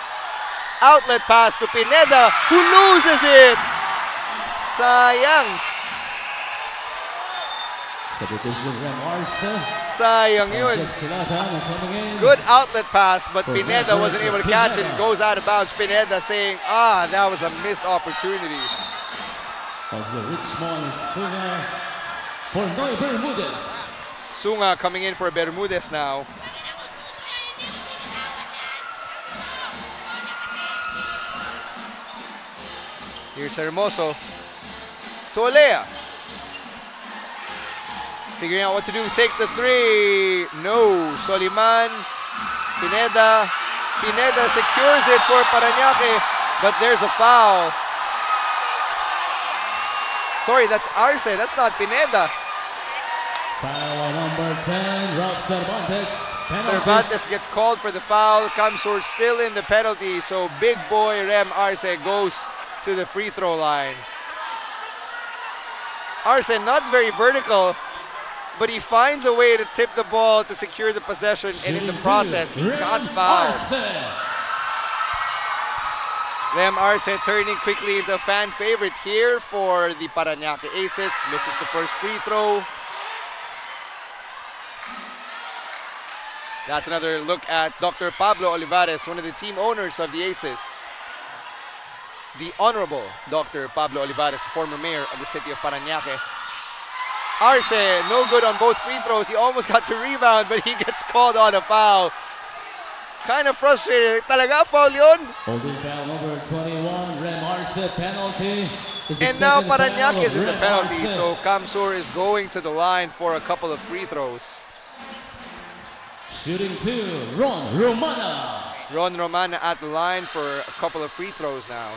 Outlet pass to Pineda, who loses it. Sayang. Substitution from Arce. Sayang yun. Just Kilatan coming in. Good outlet pass, but Pineda wasn't able to catch it. Goes out of bounds. Pineda saying, that was a missed opportunity. As the Richmond Sunga for Noy Bermudez. Sunga coming in for Bermudez now. Here's Hermoso. To Olea. Figuring out what to do. Takes the 3. No. Soliman. Pineda. Pineda secures it for Parañaque. But there's a foul. Sorry, that's Arce. That's not Pineda. Foul number 10, Rob Cervantes. Penalty. Cervantes gets called for the foul. CamSur still in the penalty. So big boy Rem Arce goes to the free throw line. Arce not very vertical, but he finds a way to tip the ball to secure the possession, and in the process, he got fouled. Rem Arce turning quickly into a fan favorite here for the Parañaque Aces. Misses the first free throw. That's another look at Dr. Pablo Olivares, one of the team owners of the Aces. The Honorable Dr. Pablo Olivares, former mayor of the city of Parañaque. Arce, no good on both free throws. He almost got the rebound, but he gets called on a foul. Kind of frustrated. Talaga foul yun? Holding foul number 21, Rem Arce, penalty. And now Parañaque is in the penalty, so CamSur is going to the line for a couple of free throws. Shooting 2, Ron Romana. Ron Romana at the line for a couple of free throws now.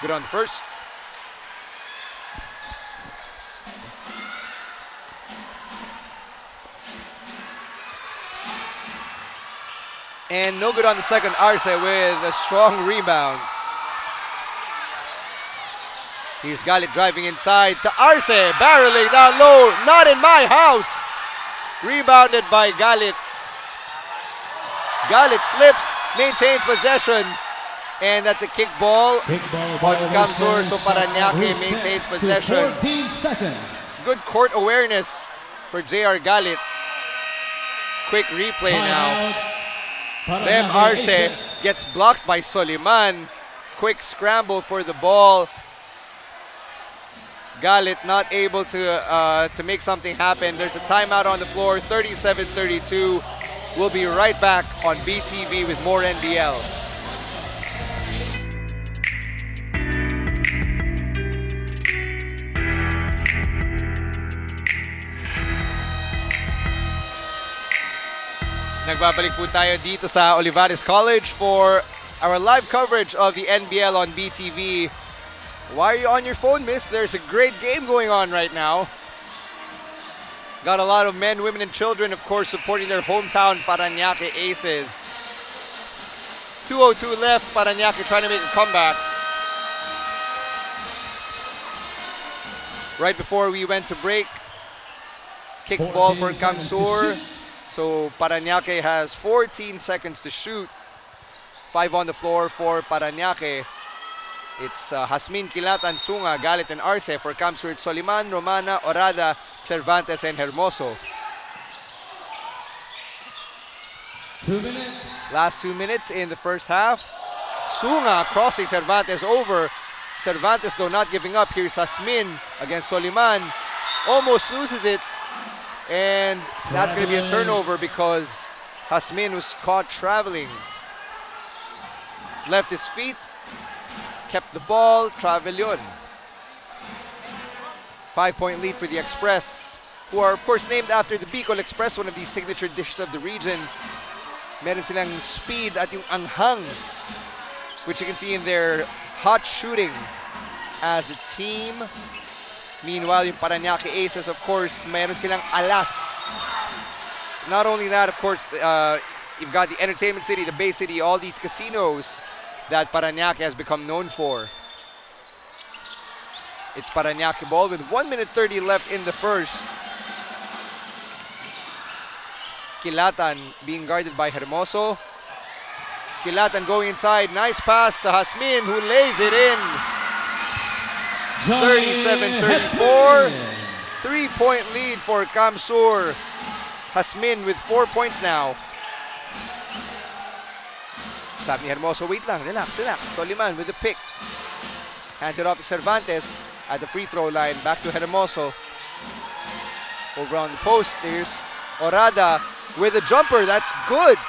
Good on the first. And no good on the second. Arce with a strong rebound. Here's Galit driving inside to Arce, barreling down low. Not in my house. Rebounded by Galit. Galit slips, maintains possession. And that's a kick ball on CamSur, so Parañaque maintains possession. 14 seconds. Good court awareness for J.R. Galit. Quick replay now. Rem Arce gets blocked by Soliman. Quick scramble for the ball. Galit not able to make something happen. There's a timeout on the floor, 37-32. We'll be right back on BTV with more NBL. Nagbabalik po tayo dito sa Olivares College for our live coverage of the NBL on BTV. Why are you on your phone, miss? There's a great game going on right now. Got a lot of men, women, and children, of course, supporting their hometown Parañaque Aces. 2:02 left, Parañaque trying to make a comeback. Right before we went to break, kick ball for CamSur. So Parañaque has 14 seconds to shoot. 5 on the floor for Parañaque. It's Jasmin, Kilatan, Sunga, Galit, and Arce. For CamSur, it's Soliman, Romana, Orada, Cervantes, and Hermoso. 2 minutes. Last 2 minutes in the first half. Sunga crossing Cervantes over. Cervantes, though, not giving up. Here's Jasmin against Soliman. Almost loses it. And that's going to be a turnover because Jasmin was caught traveling. Left his feet. Kept the ball. Travel yun. 5-point lead for the Express, who are, of course, named after the Bicol Express, one of the signature dishes of the region. Meron silang speed at yung anghang, which you can see in their hot shooting as a team. Meanwhile, yung Parañaque Aces, of course, meron silang alas. Not only that, of course, you've got the Entertainment City, the Bay City, all these casinos that Parañaque has become known for. It's Parañaque ball with 1 minute 30 left in the first. Kilatan being guarded by Hermoso. Kilatan going inside. Nice pass to Jasmin, who lays it in. 37-34. 3-point lead for CamSur. Jasmin with 4 points now. Sabi ni Hermoso, wait lang, relax. Soliman with the pick. Hands it off to Cervantes at the free throw line. Back to Hermoso. Over on the post, there's Orada with a jumper. That's good.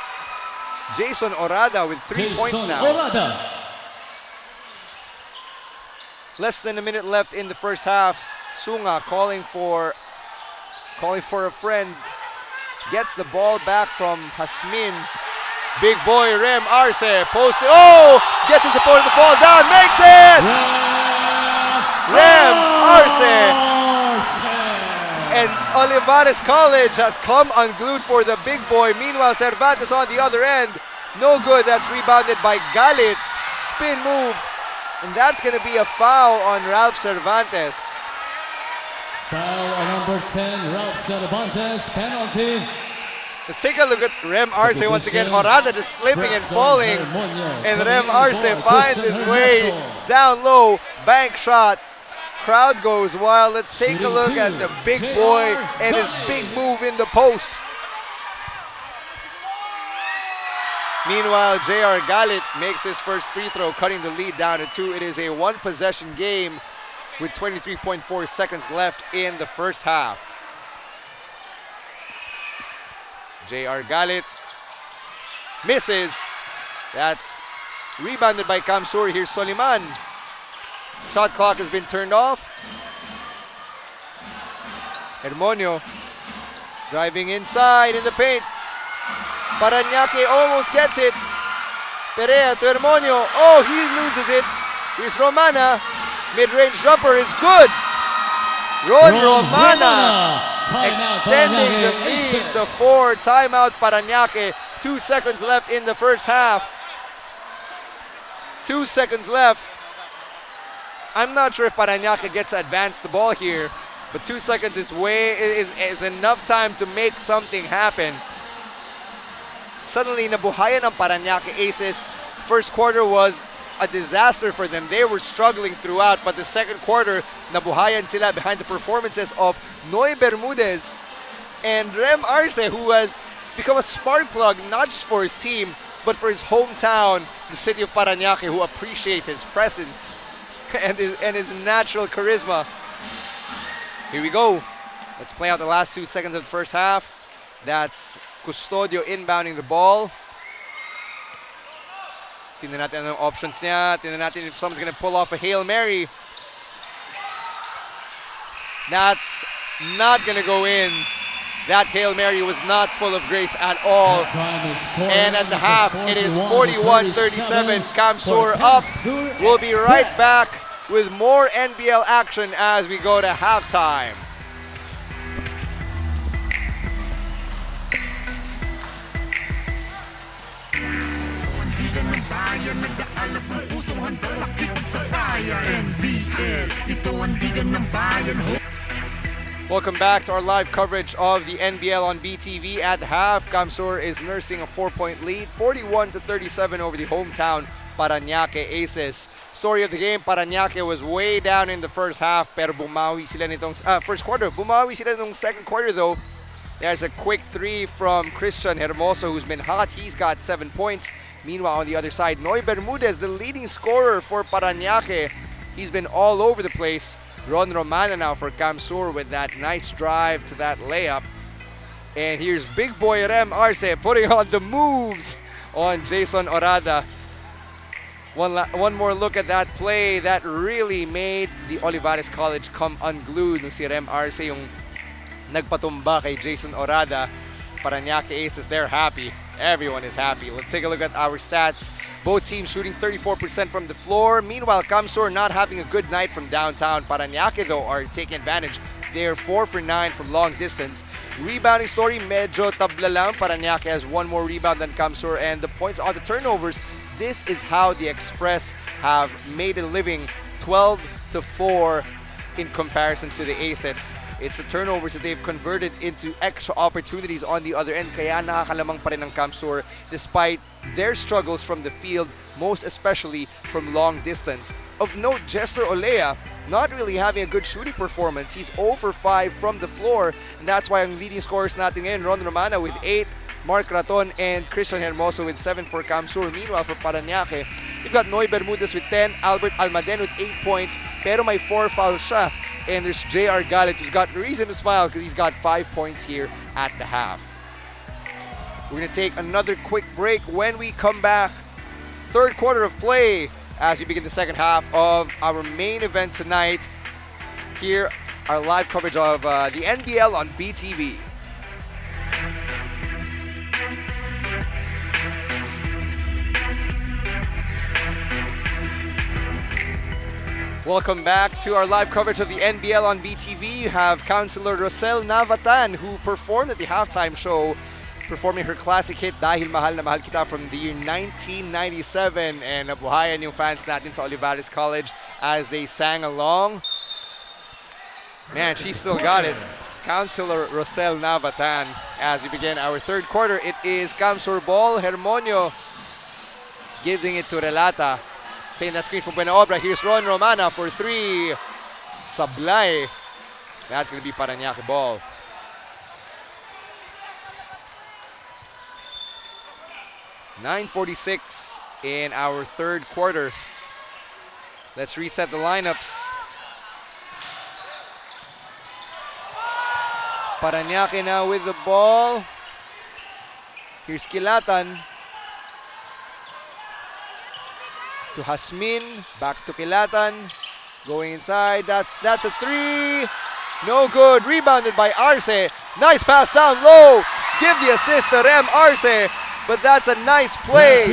Jason Orada with 3 points now. Orada. Less than a minute left in the first half. Sunga calling for a friend. Gets the ball back from Jasmin. Big boy Rem Arce posted. Oh! Gets his opponent to fall down. Makes it! Rem Arce. And Olivares College has come unglued for the big boy. Meanwhile, Cervantes on the other end. No good. That's rebounded by Galit. Spin move. And that's going to be a foul on Ralph Cervantes. Foul on number 10, Ralph Cervantes. Penalty. Let's take a look at Rem Arce once again. Orada just slipping and falling. And Rem Arce finds his way down low. Bank shot. Crowd goes wild. Let's take a look at the big boy and his big move in the post. Meanwhile, J.R. Galit makes his first free throw, cutting the lead down to 2. It is a one-possession game with 23.4 seconds left in the first half. J.R. Galit misses. That's rebounded by CamSur. Here's Soliman. Shot clock has been turned off. Hermonio driving inside in the paint. Parañaque almost gets it. Perea to Hermonio. Oh, he loses it. Here's Romana. Mid-range jumper is good. Romana extending the lead to 4. Timeout Parañaque. 2 seconds left in the first half. 2 seconds left. I'm not sure if Parañaque gets to advance the ball here, but 2 seconds is enough time to make something happen. Suddenly, nabuhayan ang Parañaque Aces. First quarter was a disaster for them. They were struggling throughout, but the second quarter, nabuhayan sila behind the performances of Noy Bermudez and Rem Arce, who has become a spark plug not just for his team, but for his hometown, the city of Parañaque, who appreciate his presence and his natural charisma. Here we go. Let's play out the last 2 seconds of the first half. That's Custodio inbounding the ball. Tingnan natin anong options niya. Tingnan natin if someone's gonna pull off a Hail Mary. That's not gonna go in. That Hail Mary was not full of grace at all. And at the half, it is 41-37. CamSur up. We'll be right back with more NBL action as we go to halftime. Welcome back to our live coverage of the NBL on BTV. At half, CamSur is nursing a 4-point lead, 41-37 over the hometown Parañaque Aces. story of the game, Parañaque was way down in the first half, pero bumawi sila nitong first quarter. Bumawi sila nitong second quarter though. There's a quick three from Christian Hermoso, who's been hot. He's got 7 points. Meanwhile, on the other side, Noy Bermudez, the leading scorer for Parañaque. He's been all over the place. Ron Romana now for CamSur with that nice drive to that layup. And here's big boy Rem Arce putting on the moves on Jason Orada. One more look at that play that really made the Olivares College come unglued. Nung si Rem Arce yung nagpatumba kay Jason Orada. Parañaque Aces, they're happy. Everyone is happy. Let's take a look at our stats. Both teams shooting 34% from the floor. Meanwhile, CamSur not having a good night from downtown. Parañaque, though, are taking advantage. They're 4 for 9 from long distance. Rebounding story, medyo tabla lang. Parañaque has one more rebound than CamSur. And the points on the turnovers, this is how the Express have made a living, 12-4 in comparison to the Aces. It's the turnovers that they've converted into extra opportunities on the other end. Kaya nakakalamang pa rin ang CamSur despite their struggles from the field, most especially from long distance. Of note, Jester Olea not really having a good shooting performance. He's 0 for 5 from the floor, and that's why ang leading scorers natin ngayon, Ron Romana with 8, Mark Raton and Christian Hermoso with 7 for CamSur. Meanwhile, for Parañaque, you've got Noy Bermudez with 10, Albert Almaden with 8 points, pero may 4 fouls siya. And there's JR Galit, who's got reason to smile because he's got 5 points here at the half. We're going to take another quick break. When we come back, third quarter of play as we begin the second half of our main event tonight. Here, our live coverage of the NBL on BTV. Welcome back to our live coverage of the NBL on BTV. You have Counselor Rosel Navatan, who performed at the halftime show, performing her classic hit, Dahil Mahal na Mahal Kita, from the year 1997. And nabuhayan yung fans natin sa Olivares College as they sang along. Man, she still got it. Counselor Rosel Navatan. As we begin our third quarter, it is CamSur ball. Hermonio giving it to Relata. Taking that screen from Buena Obra. Here's Ron Romana for 3. Sablay. That's going to be Parañaque ball. .9:46 in our third quarter. Let's reset the lineups. Parañaque now with the ball. Here's Kilatan. To Hasmin, back to Kilatan, going inside, that's a 3, no good, rebounded by Arce, nice pass down low, give the assist to Rem Arce, but that's a nice play.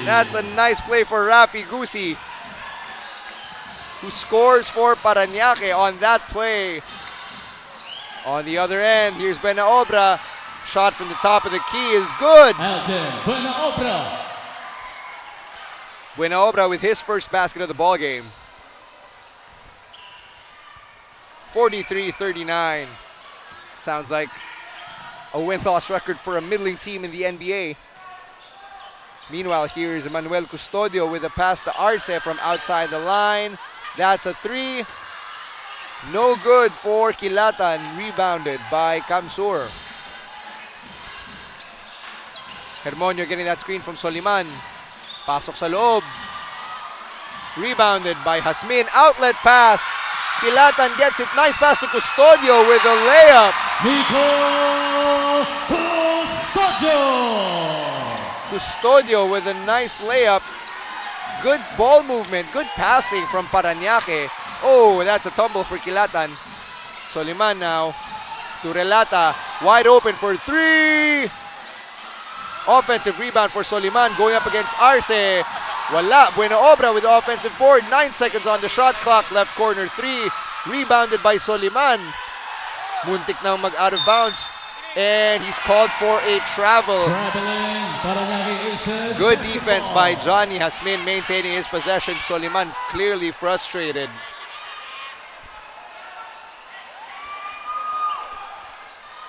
That's a nice play for Rafi Gusi, who scores for Parañaque on that play. On the other end, here's Buena Obra, shot from the top of the key is good. Buena Obra. Buena Obra with his first basket of the ball game. 43-39. Sounds like a win-loss record for a middling team in the NBA. Meanwhile, here is Manuel Custodio with a pass to Arce from outside the line. That's a 3. No good for Kilatan, rebounded by CamSur. Hermonio getting that screen from Soliman. Pasok sa loob. Rebounded by Hasmin. Outlet pass. Kilatan gets it. Nice pass to Custodio with a layup. Nico Custodio. Custodio with a nice layup. Good ball movement. Good passing from Parañaque. Oh, that's a tumble for Kilatan. Soliman now to Relata. Wide open for 3. Offensive rebound for Soliman going up against Arce. Wala. Buena Obra with the offensive board. 9 seconds on the shot clock. Left corner 3. Rebounded by Soliman. Muntik nang mag out of bounds. And he's called for a travel. Good defense by Johnny Hasmin maintaining his possession. Soliman clearly frustrated.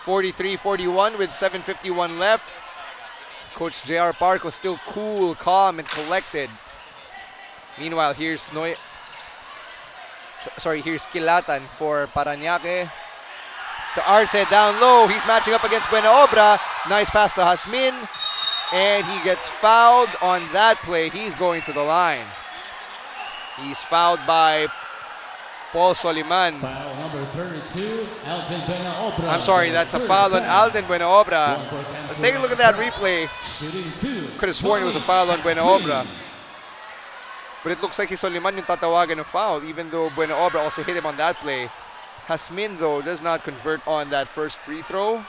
.43-41 with 7:51 left. Coach J.R. Parco still cool, calm, and collected. Meanwhile, here's here's Kilatan for Parañaque. To Arce down low. He's matching up against Buena Obra. Nice pass to Jasmin. And he gets fouled on that play. He's going to the line. He's fouled by Paul Soliman. Foul number 32, Alden Buena Obra. I'm sorry, that's a foul on Alden Buena Obra. Let's take a look at that replay. Could have sworn it was a foul on Buena Obra. But it looks like si Soliman yung tatawagan ng foul, even though Buena Obra also hit him on that play. Jasmin, though, does not convert on that first free throw.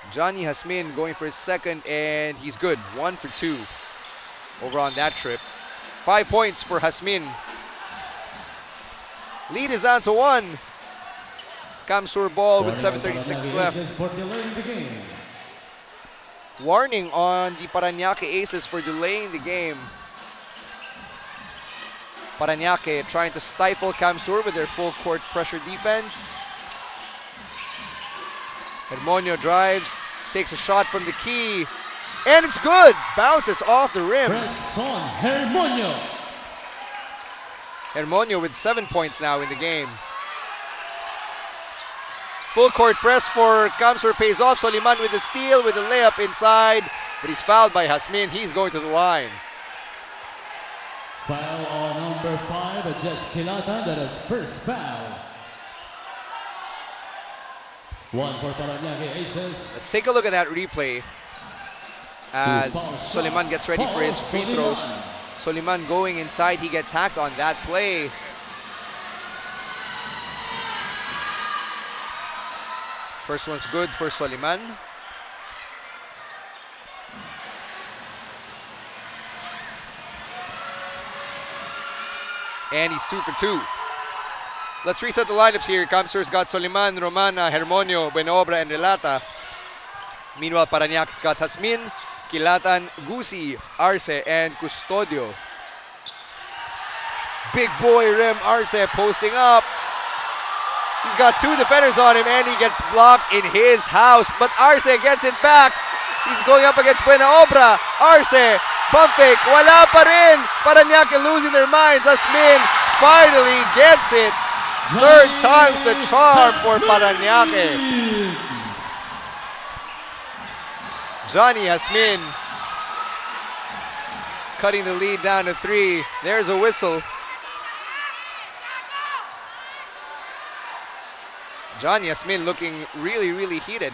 Johnny Jasmin going for his second, and he's good. 1 for 2 over on that trip. 5 points for Jasmin. Lead is down to 1. CamSur ball with 7:36 left. Warning on the Parañaque Aces for delaying the game. Parañaque trying to stifle CamSur with their full court pressure defense. Hermonio drives, takes a shot from the key, and it's good. Bounces off the rim. Hermonio. Hermonio with 7 points now in the game. Full court press for CamSur pays off. Soliman with the steal, with the layup inside, but he's fouled by Jasmin. He's going to the line. Foul on number 5, Jess Kilatan. That is first foul. 1 for Parañaque Aces. Let's take a look at that replay as Soliman gets ready for his free throws. Soliman going inside, he gets hacked on that play. First one's good for Soliman. And he's 2 for 2. Let's reset the lineups here. CamSur's got Soliman, Romana, Hermonio, Buena Obra, and Relata. Meanwhile, Parañaque's got Jasmin, Kilatan, Gusi, Arce, and Custodio. Big boy Rem Arce posting up. He's got 2 defenders on him, and he gets blocked in his house. But Arce gets it back. He's going up against Buena Obra. Arce, pump fake, wala pa rin. Parañaque losing their minds. Jasmin finally gets it. Third time's the charm for Parañaque. Johnny Jasmin cutting the lead down to 3. There's a whistle. Johnny Jasmin looking really, really heated.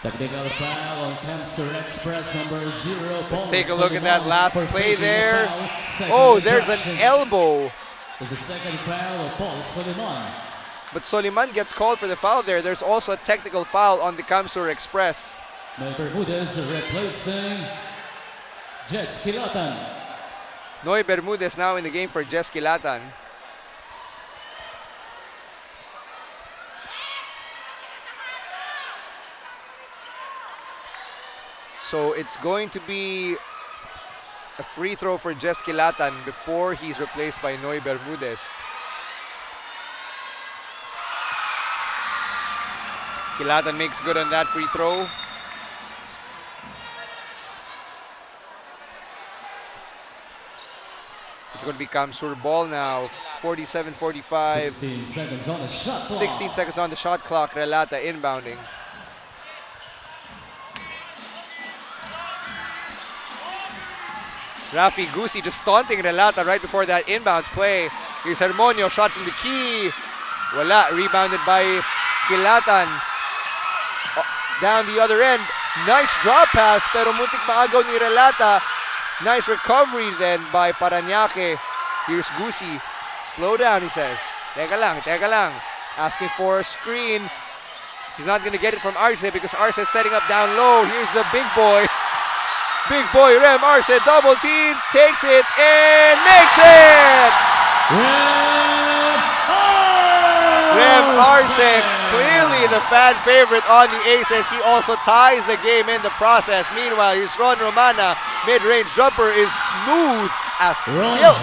Technical foul on CamSur Express number 0. Let's take a look at that last play there. Oh, there's an elbow. There's a second foul of Paul Soliman. But Soliman gets called for the foul there. There's also a technical foul on the CamSur Express. Noy Bermudez replacing Jess Kilatan. Noy Bermudez now in the game for Jess Kilatan. So it's going to be a free throw for Jess Kilatan before he's replaced by Noy Bermudez. Kilatan makes good on that free throw. It's going to be CamSur ball now. 47-45. 16 seconds on the shot clock. 16 seconds on the shot clock. Relata inbounding. Rafi Gusi just taunting Relata right before that inbounds play. Here's Hermonio, shot from the key. Wala, rebounded by Kilatan. Down the other end. Nice drop pass, pero muntik maagaw ni Relata. Nice recovery then by Parañaque. Here's Gusi. Slow down, he says. Teka lang, teka lang. Asking for a screen. He's not going to get it from Arce because Arce is setting up down low. Here's the big boy. Big boy Rem Arce, double team, takes it and makes it! Rem Arce, clearly the fan favorite on the Aces. He also ties the game in the process. Meanwhile, here's Ron Romana. Mid-range jumper is smooth as silk.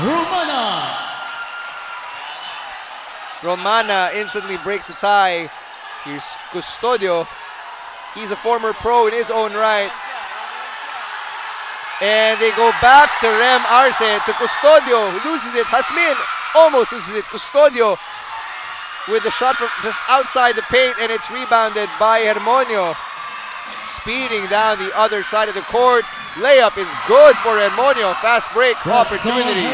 Romana instantly breaks the tie. Here's Custodio. He's a former pro in his own right. And they go back to Rem Arce, to Custodio, who loses it. Hasmin almost loses it. Custodio with the shot from just outside the paint, and it's rebounded by Hermonio. Speeding down the other side of the court. Layup is good for Hermonio. Fast break opportunity.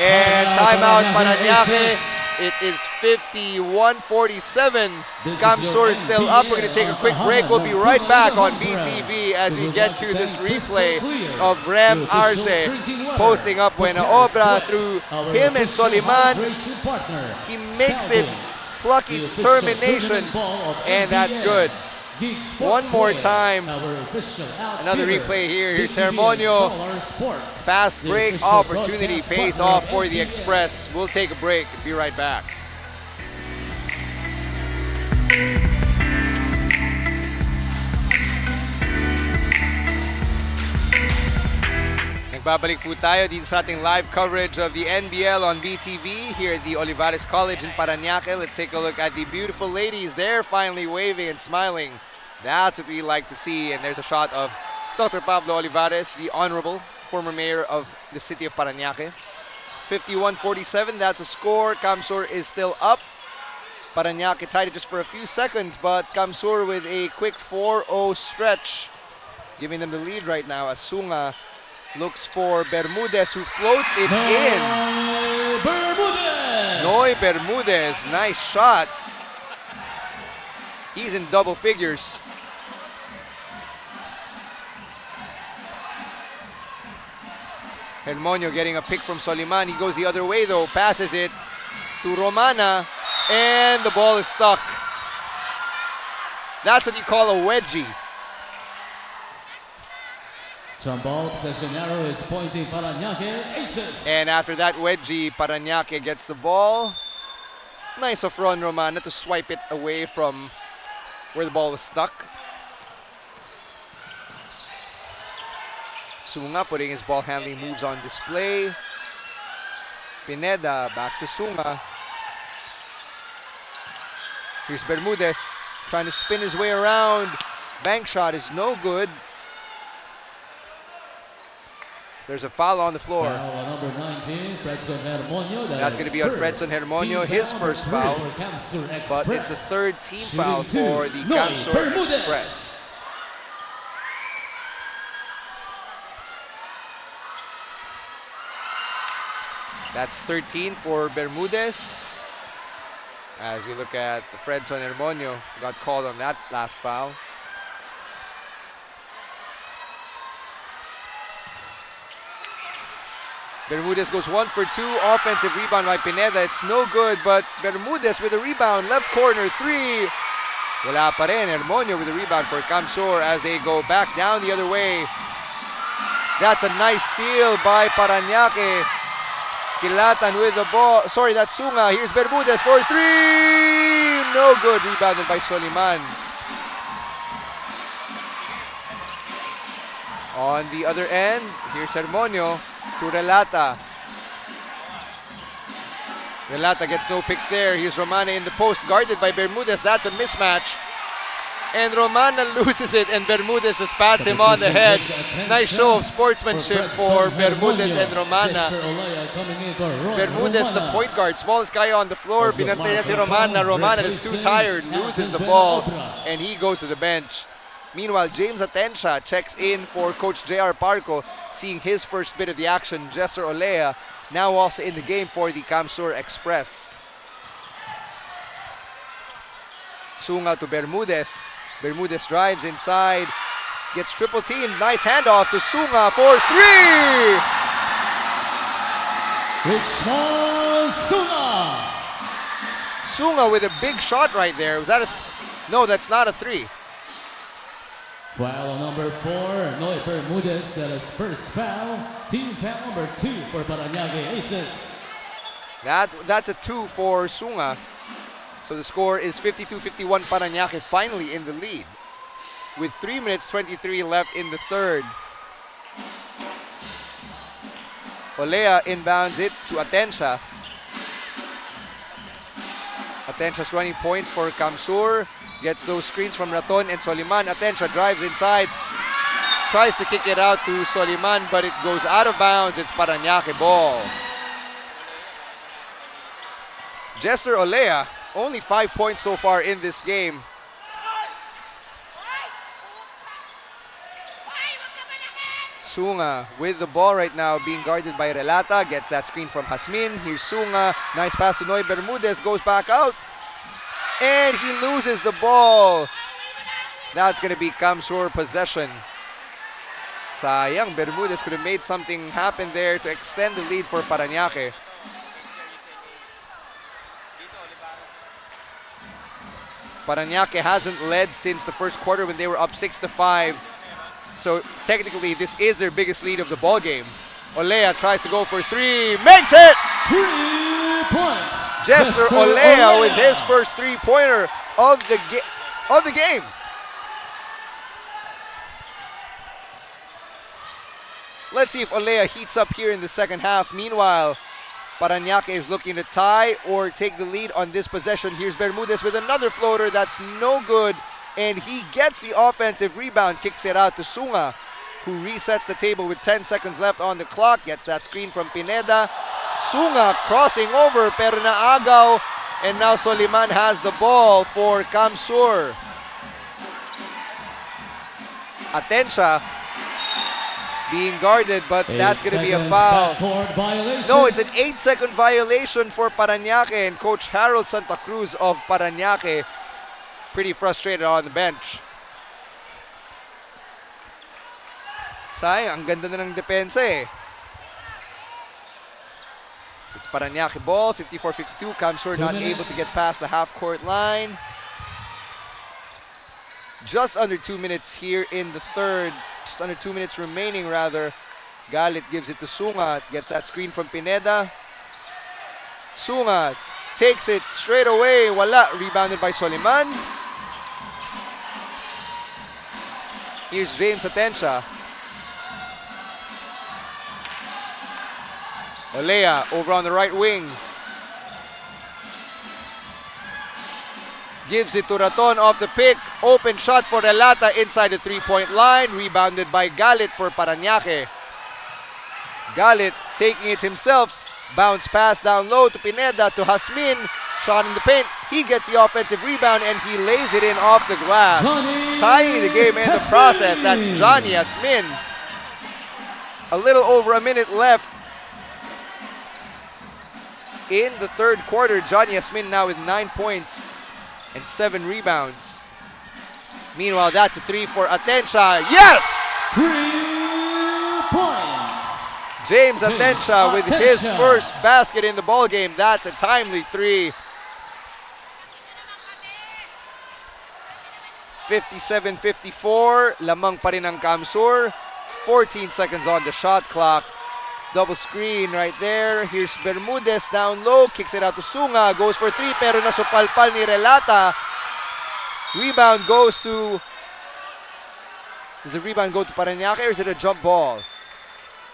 And timeout Parañaque. It is 51-47. CamSur is still up. We're going to take a quick break. We'll be right back on BTV as we get to this replay of Rem Arce posting up Buena Obra through him and Soliman. He makes it plucky termination, and that's good. One more time. Another replay here. Here's Hermonio. Fast break opportunity pays off for the Express. We'll take a break. Be right back. Nagbabalik po tayo dito sa ating live coverage of the NBL on BTV here at the Olivares College in Parañaque. Let's take a look at the beautiful ladies. They're finally waving and smiling. That's what we like to see. And there's a shot of Dr. Pablo Olivares, the honorable former mayor of the city of Parañaque. 51-47, that's a score. CamSur is still up. Parañaque tied it just for a few seconds, but CamSur with a quick 4-0 stretch, giving them the lead right now as Sunga looks for Bermudez, who floats it in. Noy Bermudez, nice shot. He's in double figures. Hermonio getting a pick from Soliman. He goes the other way though, passes it to Romana, and the ball is stuck. That's what you call a wedgie. From ball possession arrow is pointing Parañaque Aces. And after that wedgie, Parañaque gets the ball. Nice of Ron Romana to swipe it away from where the ball was stuck. Sunga putting his ball handling moves on display. Pineda back to Sunga. Here's Bermudez trying to spin his way around. Bank shot is no good. There's a foul on the floor. Foul number 19, Fredson Hermonio. That's going to be on Fredson Hermonio, his first foul. But it's the third team foul for the CamSur Express. That's 13 for Bermudez. As we look at the Fredson Hermonio, got called on that last foul. Bermudez goes 1 for 2. Offensive rebound by Pineda. It's no good, but Bermudez with a rebound. Left corner 3. Wala pa rin. Hermonio with a rebound for CamSur as they go back down the other way. That's a nice steal by Parañaque. Kilatan with the ball. Sorry, that's Sunga. Here's Bermudez for 3. No good. Rebounded by Soliman. On the other end, here's Hermonio to Relata. Relata gets no picks there. Here's Romana in the post, guarded by Bermudez. That's a mismatch. And Romana loses it, and Bermudez just pats him on the head. Nice show of sportsmanship for Bermudez and Romana. Bermudez, the point guard, smallest guy on the floor. Binantay niya si Romana. Romana is too tired, loses the ball, and he goes to the bench. Meanwhile, James Atencia checks in for Coach J.R. Parco, seeing his first bit of the action. Jesser Olea now also in the game for the CamSur Express. Sunga to Bermudez. Bermudez drives inside, gets triple team. Nice handoff to Sunga for 3. Richmond Sunga. Sunga with a big shot right there. Was that a? No, that's not a 3. Foul number 4, Noy Bermudez. That is first foul. Team foul number 2 for Parañaque Aces. That's a 2 for Sunga. So the score is 52-51. Parañaque finally in the lead with 3 minutes 23 left in the third. Olea inbounds it to Atencia. Atencha's running point for CamSur. Gets those screens from Raton and Soliman. Atencha drives inside. Tries to kick it out to Soliman, but it goes out of bounds. It's Parañaque ball. Jester Olea, only 5 points so far in this game. Sunga with the ball right now, being guarded by Relata. Gets that screen from Hasmin. Here's Sunga. Nice pass to Noy Bermudez. Goes back out. And he loses the ball. That's going to be CamSur possession. Sayang, Bermudez could have made something happen there to extend the lead for Parañaque. Parañaque hasn't led since the first quarter when they were up 6-5. So technically, this is their biggest lead of the ball game. Olea tries to go for three, makes it! 3 points. Jester Olea with his first three-pointer of the game. Let's see if Olea heats up here in the second half. Meanwhile, Parañaque is looking to tie or take the lead on this possession. Here's Bermudez with another floater that's no good. And he gets the offensive rebound, kicks it out to Sunga, who resets the table with 10 seconds left on the clock. Gets that screen from Pineda. Sunga crossing over, pero naagaw. And now Soliman has the ball for CamSur. Atencha being guarded, but that's going to be a foul. No, it's an 8-second violation for Parañaque, and Coach Harold Santa Cruz of Parañaque pretty frustrated on the bench. Sayang, ang ganda na ng depensa eh. So it's Parañaque ball, 54-52. CamSur not able to get past the half-court line. Just under 2 minutes here in the third. Just under 2 minutes remaining, rather. Galit gives it to Sunga. Gets that screen from Pineda. Sunga takes it straight away. Wala. Rebounded by Soliman. Here's James Atencha. Olea over on the right wing. Gives it to Raton off the pick. Open shot for Relata inside the three-point line. Rebounded by Galit for Parañaque. Galit taking it himself. Bounce pass down low to Pineda to Hasmin. Shot in the paint. He gets the offensive rebound and he lays it in off the glass. Tying the game in the process. That's Johnny Hasmin. A little over a minute left in the third quarter. Johnny Hasmin now with 9 points and 7 rebounds. Meanwhile, that's a three for Atencha. Yes! 3 points. James Atencha with his first basket in the ball game. That's a timely three. 57-54. Lamang pa rin ang CamSur. 14 seconds on the shot clock. Double screen right there. Here's Bermudez down low. Kicks it out to Sunga. Goes for three pero nasupalpal ni Relata. Rebound goes to... Does the rebound go to Parañaque or is it a jump ball?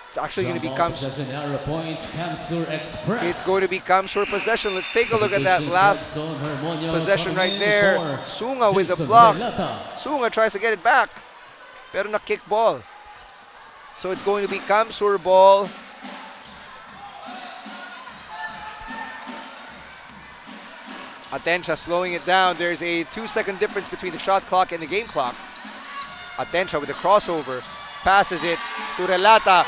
It's actually going to be CamSur. It's going to be CamSur possession. Let's take a look at that last possession right there. Sunga with the block. Sunga tries to get it back. Pero na-kick ball. So it's going to be CamSur ball. Atencha slowing it down. There's a 2-second difference between the shot clock and the game clock. Atencha with a crossover. Passes it to Relata.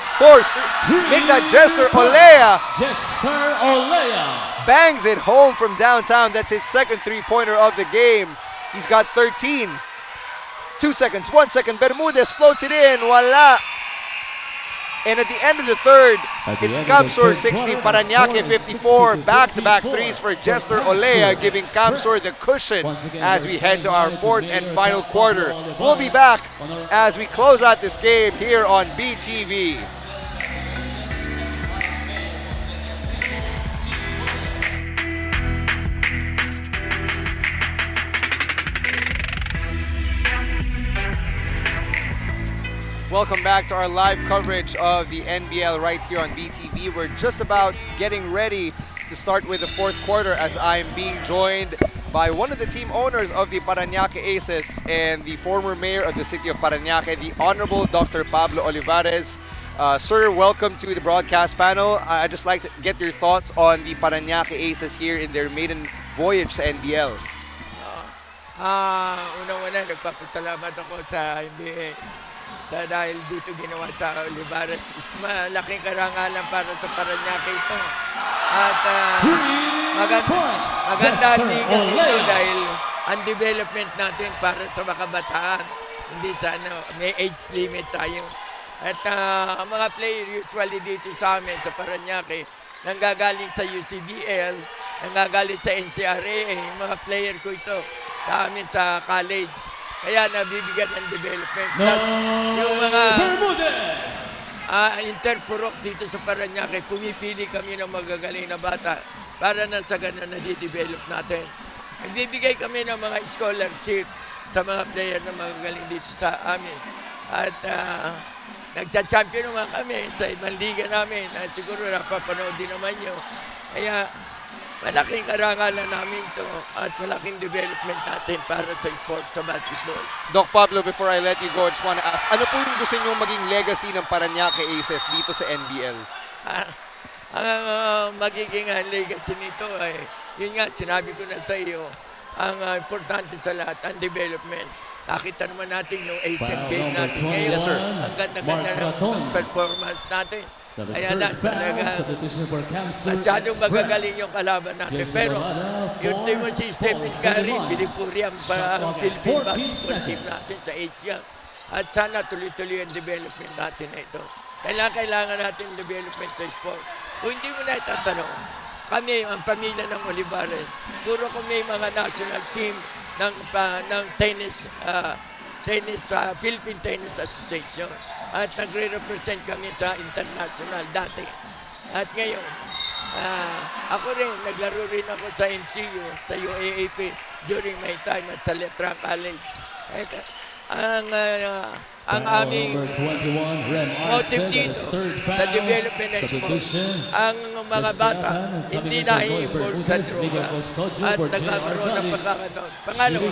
Make that Jester Olea. Jester Olea bangs it home from downtown. That's his second three-pointer of the game. He's got 13. 2 seconds, 1 second. Bermudez floats it in. Wala. And at the end of the third, it's CamSur 60, Parañaque 54. Back-to-back threes for Jester Olea, giving CamSur the cushion as we head to our fourth and final quarter. We'll be back as we close out this game here on BTV. Welcome back to our live coverage of the NBL right here on BTV. We're just about getting ready to start with the fourth quarter as I'm being joined by one of the team owners of the Parañaque Aces and the former mayor of the city of Parañaque, the Honorable Dr. Pablo Olivares. Sir, welcome to the broadcast panel. I'd just like to get your thoughts on the Parañaque Aces here in their maiden voyage sa NBL. Unang-una, nagpapasalamat ako sa NBL dahil dito ginawa sa Olivares. Malaking karangalan para sa Parañaque ito. At maganda liga ito dahil ang development natin para sa makabataan. Hindi sa may age limit tayo. At ang mga player usually dito sa amin sa Parañaque, nanggagaling sa UCBL, nanggagaling sa NCRA, yung mga player ko ito sa amin sa college. Kaya nabibigyan ng development. Plus, yung mga interpurok dito sa Parañaque, pumipili kami ng magagaling na bata para na sa ganun na di-develop natin. Nagbibigay kami ng mga scholarship sa mga player na magagaling dito sa amin. At nagcha-champion naman kami sa ibang liga namin. At siguro napapanood din naman nyo. Kaya malaking karangalan namin ito at malaking development natin para sa sport, sa basketball. Doc Pablo, before I let you go, I just want to ask, ano po yung gusto nyo maging legacy ng Parañaque Aces dito sa NBL? Ang magiging legacy nito ay, yun nga, sinabi ko na sa iyo, ang importante sa lahat, ang development. Nakita naman natin yung Asian Games natin ngayon. Yes, sir. Ang ganda-ganda ng performance natin. Kaya lang talaga, masyadong magagaling yung kalaban natin. Pero yung team mo si Stephen Curry, pinipuri ang Philippine basketball team natin sa Asia. At sana tuloy-tuloy ang development natin na ito. Kailangan natin development sa sport. Kung hindi mo na itatanong, kami, ang pamilya ng Olivares, puro kami mga national team ng Philippine Tennis Association. At nagre-represent kami sa international dati. At ngayon, ako rin, naglaro rin ako sa MCU, sa UAAP during my time at sa Letra College. At ang aming motive dito sa development ng sport, ang mga bata hindi na-involved sa droga at nagkakaroon ng pagkakataon. Pangalawa,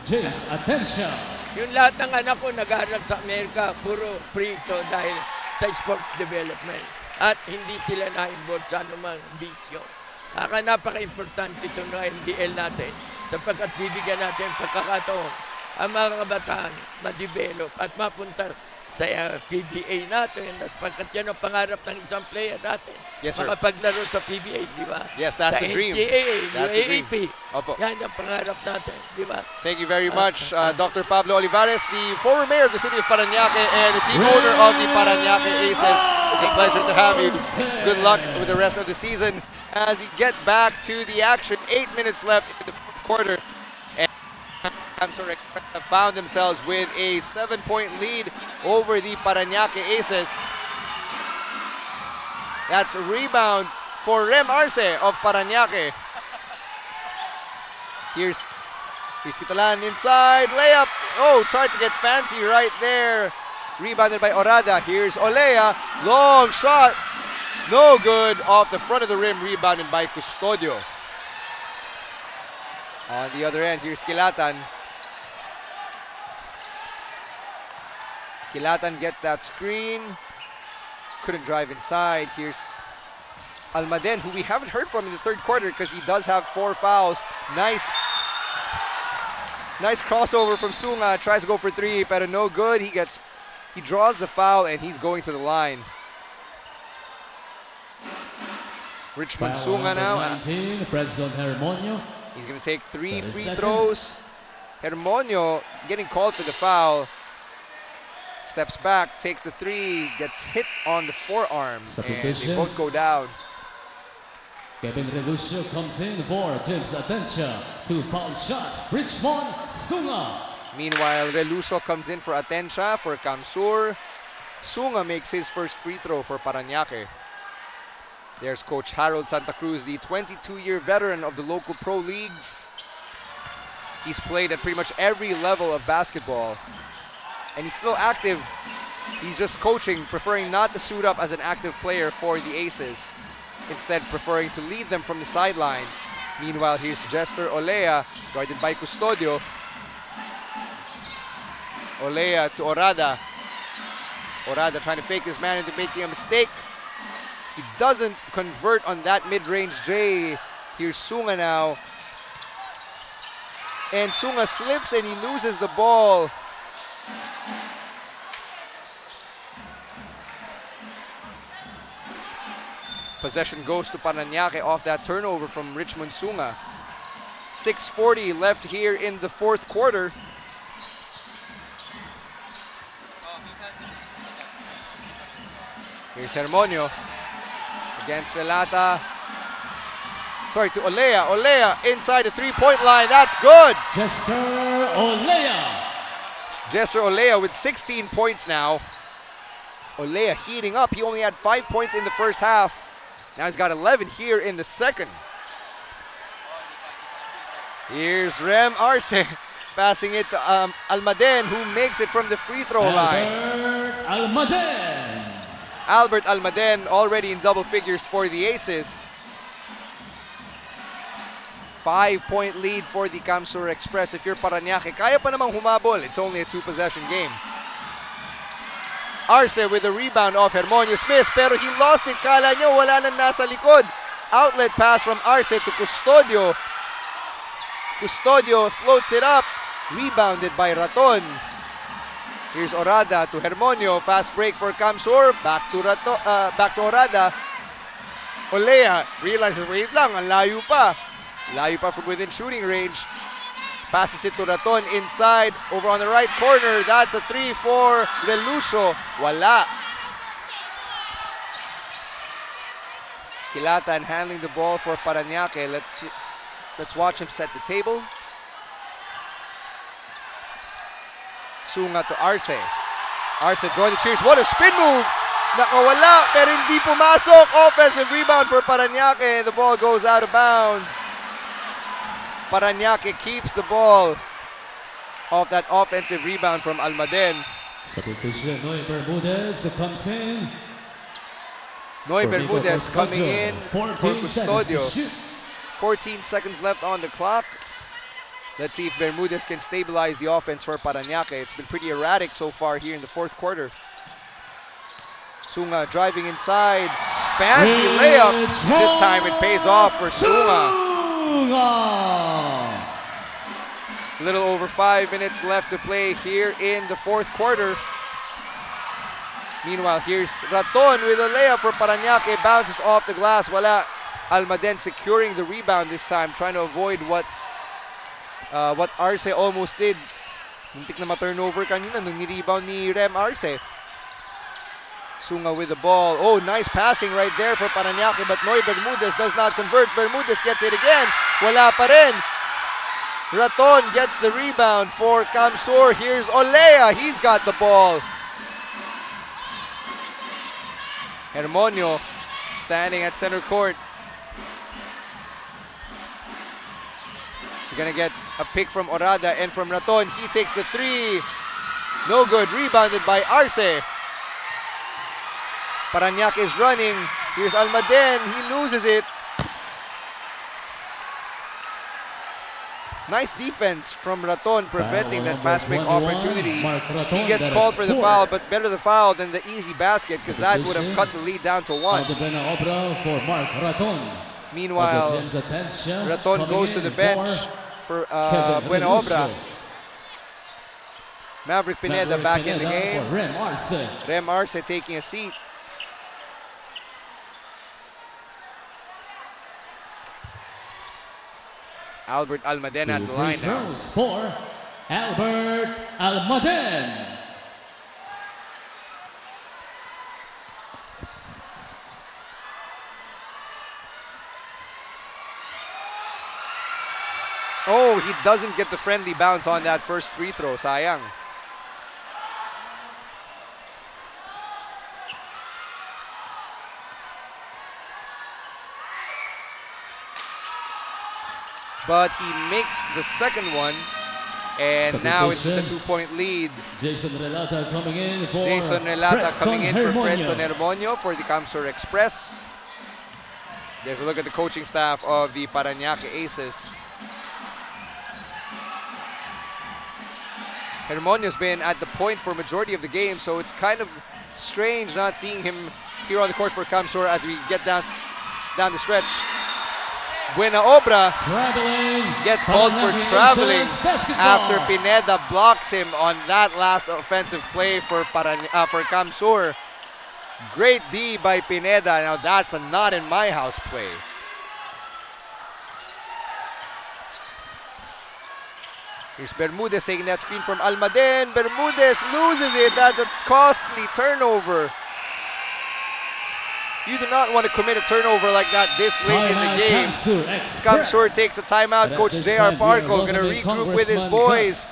James, attention! yung lahat ng anak ko nag-aaral sa Amerika, puro free ito dahil sa sports development. At hindi sila na-involved sa anumang bisyo. Napaka-importante ito ng NBL natin sapagkat bibigyan natin pagkakataon ang mga kabataan ma-develop at mapunta sa PBA natin. Sapagkat yan ang pangarap ng isang player natin. Yes, sir. Makapaglaro sa PBA, di ba? Yes, that's sa the dream. NCAA, That's the dream. UAAP. Opo. Yan ang pangarap natin, di ba? Thank you very much, Dr. Pablo Olivares, the former mayor of the city of Parañaque and the team owner of the Parañaque Aces. It's a pleasure to have you. Good luck with the rest of the season as we get back to the action. 8 minutes left in the fourth quarter. And CamSur have found themselves with a 7-point lead over the Parañaque Aces. That's a rebound for Rem Arce of Parañaque. Here's Kitalan inside, layup. Oh, tried to get fancy right there. Rebounded by Orada. Here's Olea, long shot. No good, off the front of the rim, rebounded by Custodio. On the other end, here's Kilatan. Kilatan gets that screen. Couldn't drive inside. Here's Almaden, who we haven't heard from in the third quarter because he does have 4 fouls. Nice crossover from Sunga. Tries to go for 3, but no good. He draws the foul and he's going to the line. Richmond Sunga now. 19, President Hermonio. He's going to take 3 free throws. Hermonio getting called for the foul. Steps back, takes the 3, gets hit on the forearm, and they both go down. Kevin Relucio comes in for James Atencia. 2 foul shots. Richmond Sunga. Meanwhile, Relucio comes in for Atencia for CamSur. Sunga makes his first free throw for Parañaque. There's Coach Harold Santa Cruz, the 22-year veteran of the local pro leagues. He's played at pretty much every level of basketball. And he's still active. He's just coaching, preferring not to suit up as an active player for the Aces. instead preferring to lead them from the sidelines. Meanwhile, here's Jester Olea, guarded by Custodio. Olea to Orada. Orada trying to fake his man into making a mistake. He doesn't convert on that mid-range J. Here's Sunga now. And Sunga slips and he loses the ball. Possession goes to Parañaque off that turnover from Richmond Sunga. 6:40 left here in the fourth quarter. Here's Hermonio against Relata. Sorry, to Olea. Olea inside the three-point line. That's good. Jester Olea. Jester Olea with 16 points now. Olea heating up. He only had 5 points in the first half. Now he's got 11 here in the second. Here's Rem Arce passing it to Almaden, who makes it from the free throw line. Almaden. Albert Almaden already in double figures for the Aces. 5-point lead for the CamSur Express. If you're Parañaque, kaya pa namang humabol. It's only a two-possession game. Arce with a rebound off Hermonio Smith, pero he lost it. Kala nyo, wala nang nasa likod. Outlet pass from Arce to Custodio. Custodio floats it up. Rebounded by Raton. Here's Orada to Hermonio. Fast break for CamSur. Back to Orada. Olea realizes, wait lang, ang layo pa. Layo pa from within shooting range. Passes it to Raton inside, over on the right corner. That's a 3 for Relucio. Wala. Kilatan handling the ball for Parañaque. Let's watch him set the table. Sunga to Arce. Arce joined the cheers. What a spin move! Nakawala, pero hindi pumasok. Offensive rebound for Parañaque. The ball goes out of bounds. Parañaque keeps the ball off that offensive rebound from Almaden. Substitution, Noy Bermudez comes in. Noy Bermudez coming in for 14 seconds to Custodio. shoot. 14 seconds left on the clock. Let's see if Bermudez can stabilize the offense for Parañaque. It's been pretty erratic so far here in the fourth quarter. Sunga driving inside. Fancy layup. This time it pays off for Sunga. A little over 5 minutes left to play here in the fourth quarter. Meanwhile, here's Raton with a layup for Parañaque. Bounces off the glass. Wala. Almaden securing the rebound this time, trying to avoid what Arce almost did. Muntik na ma-turnover kanina nung ni-rebound ni Rem Arce. Sunga with the ball. Oh, nice passing right there for Parañaque, but Noy Bermudez does not convert. Bermudez gets it again. Wala pa rin. Raton gets the rebound for CamSur. Here's Olea. He's got the ball. Hermonio standing at center court. He's going to get a pick from Orada and from Raton. He takes the three. No good. Rebounded by Arce. Parañaque is running. Here's Almaden. He loses it. Nice defense from Raton, preventing that fast break opportunity. He gets called for the foul, but better the foul than the easy basket, because that would have cut the lead down to 1. Meanwhile, Raton goes to the bench for Buena Obra. Maverick Pineda back in the game. Rem Arce taking a seat. Albert Almaden at the line now. For Albert Almaden. Oh, he doesn't get the friendly bounce on that first free throw. Sayang. But he makes the second one, and now it's just a 2-point lead. Jason Relata coming in for Fredson Hermonio for the CamSur Express. There's a look at the coaching staff of the Parañaque Aces. Hermonio's been at the point for majority of the game, so it's kind of strange not seeing him here on the court for CamSur as we get down the stretch. Buena Obra gets called for traveling after Pineda blocks him on that last offensive play for CamSur. Great D by Pineda. Now that's a not in my house play. Here's Bermudez taking that screen from Almaden. Bermudez loses it. That's a costly turnover. You do not want to commit a turnover like that this late in the game. CamSur takes a timeout. Coach J.R. Parco going to regroup with his boys.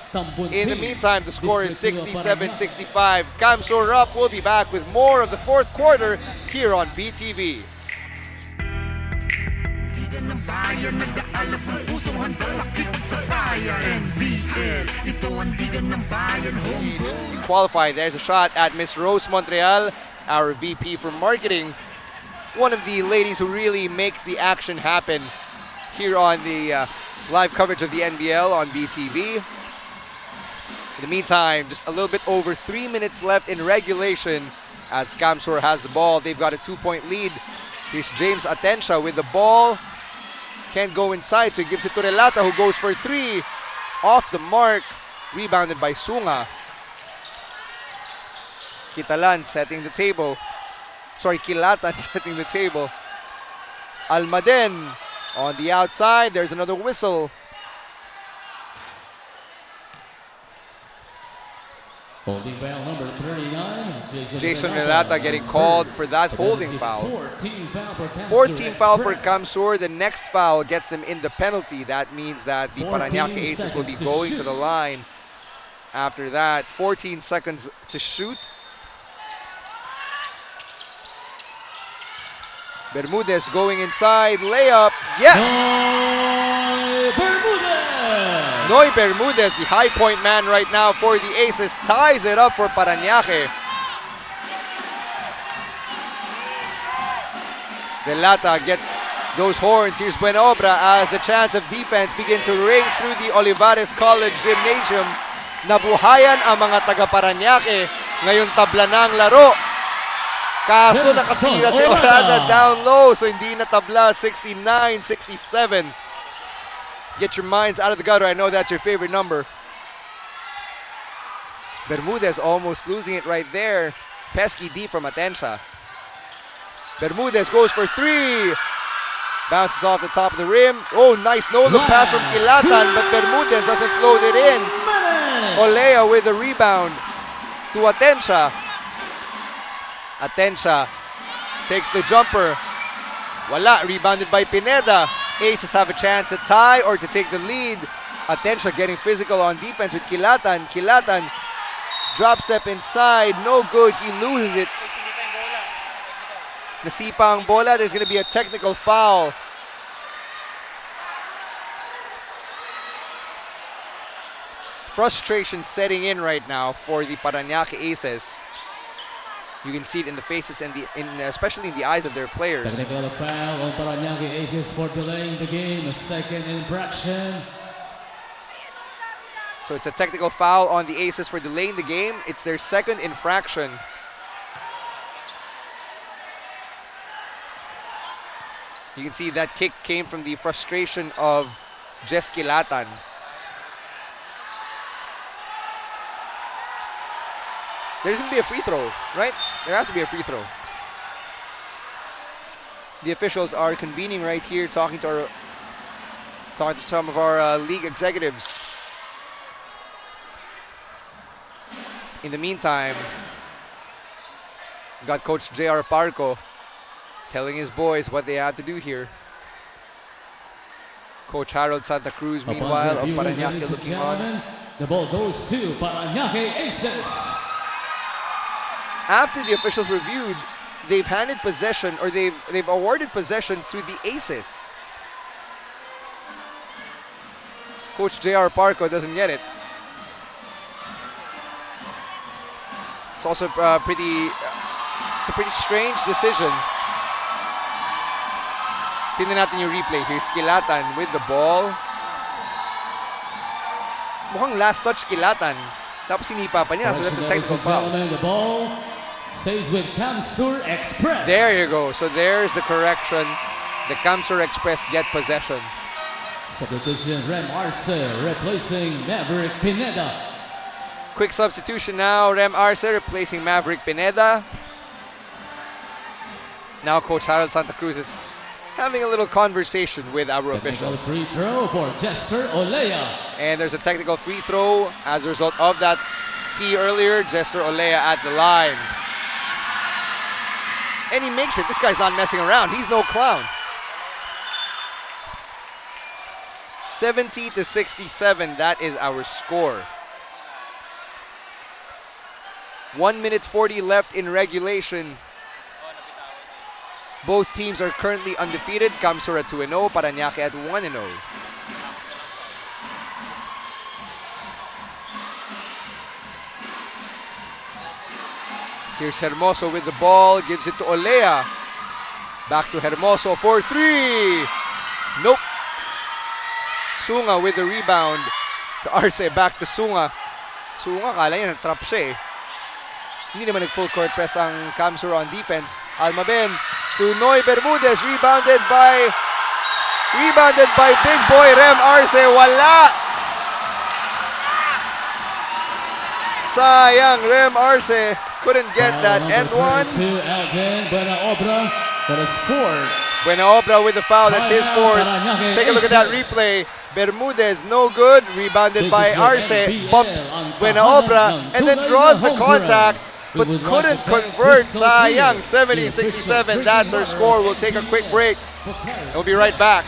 In the meantime, the score is 67-65. CamSur up. We'll be back with more of the fourth quarter here on BTV. Ng bayan, nag-aalap ng pusong handang makinig sa bayan. NBL, ito ang digan ng bayan. Qualify. There's a shot at Miss Rose Montreal, our VP for marketing. One of the ladies who really makes the action happen here on the live coverage of the NBL on BTV. In the meantime, just a little bit over 3 minutes left in regulation as CamSur has the ball. They've got a 2-point lead. Here's James Atencia with the ball. Can't go inside, so he gives it to Relata, who goes for 3. Off the mark. Rebounded by Sunga. Kitalan setting the table. Sorry, Kilatan setting the table. Almaden on the outside. There's another whistle. Holding foul number 39. Jason Relata getting called for that holding foul. 14 foul for CamSur. The next foul gets them in the penalty. That means that the Parañaque Aces will be going to the line. After that, 14 seconds to shoot. Bermudez going inside, layup, yes! Noy Bermudez, the high point man right now for the Aces, ties it up for Parañaque. Relata gets those horns. Here's Buena Obra as the chance of defense begin to ring through the Olivares College Gymnasium. Nabuhayan ang mga taga Parañaque. Ngayong tabla na ang laro. Kaso nakatira si Orada down low, so hindi na tabla. 69-67. Get your minds out of the gutter. I know that's your favorite number. Bermudez almost losing it right there. Pesky D from Atencia. Bermudez goes for 3. Bounces off the top of the rim. Oh, nice no-look pass from Kilatan, but Bermudez doesn't float it in. Olea with a rebound to Atencia. Atencia takes the jumper. Wala, rebounded by Pineda. Aces have a chance to tie or to take the lead. Atencia getting physical on defense with Kilatan. Kilatan, drop step inside, no good, he loses it. Nasipa ang bola, there's gonna be a technical foul. Frustration setting in right now for the Parañaque Aces. You can see it in the faces and especially in the eyes of their players. Technical foul on Parañaque Aces for delaying the game. A second infraction. So it's a technical foul on the Aces for delaying the game. It's their second infraction. You can see that kick came from the frustration of Jess Kilatan. There's going to be a free throw, right? There has to be a free throw. The officials are convening right here, talking to some of our league executives. In the meantime, we got Coach J.R. Parco telling his boys what they have to do here. Coach Harold Santa Cruz, meanwhile, of Parañaque looking on. The ball goes to Parañaque Aces. After the officials reviewed, they've handed possession, or they've awarded possession to the Aces. Coach J.R. Parco doesn't get it. It's also it's a pretty strange decision. Tingnan natin yung replay. Here's Kilatan with the ball. Mukhang last touch Kilatan. Tapos sinipa pa niya, so that's a technical foul. The ball stays with CamSur Express. There you go. So there's the correction. The CamSur Express get possession. Substitution, Rem Arce replacing Maverick Pineda. Quick substitution now. Rem Arce replacing Maverick Pineda. Now Coach Harold Santa Cruz is having a little conversation with our officials. Free throw for Jester Olea. And there's a technical free throw as a result of that tee earlier. Jester Olea at the line. And he makes it. This guy's not messing around. He's no clown. 70-67, that is our score. 1 minute 40 left in regulation. Both teams are currently undefeated. CamSur at 2-0, Parañaque at 1-0. Here's Hermoso with the ball, gives it to Olea. Back to Hermoso for 3. Nope. Sunga with the rebound to Arce, back to Sunga. Sunga, kala niya na-trap siya eh. Hindi naman nag-full court press ang CamSur on defense. Almaben to Noy Bermudez, rebounded by big boy Rem Arce. Wala! Sayang, Rem Arce couldn't get that end one. Buenaobra with the foul, that's his fourth. Take a look at that replay. Bermudez, no good, rebounded by Arce, bumps Buenaobra, and then draws the contact, but couldn't convert. Sayang, 70-67, that's our score. We'll take a quick break. We'll be right back.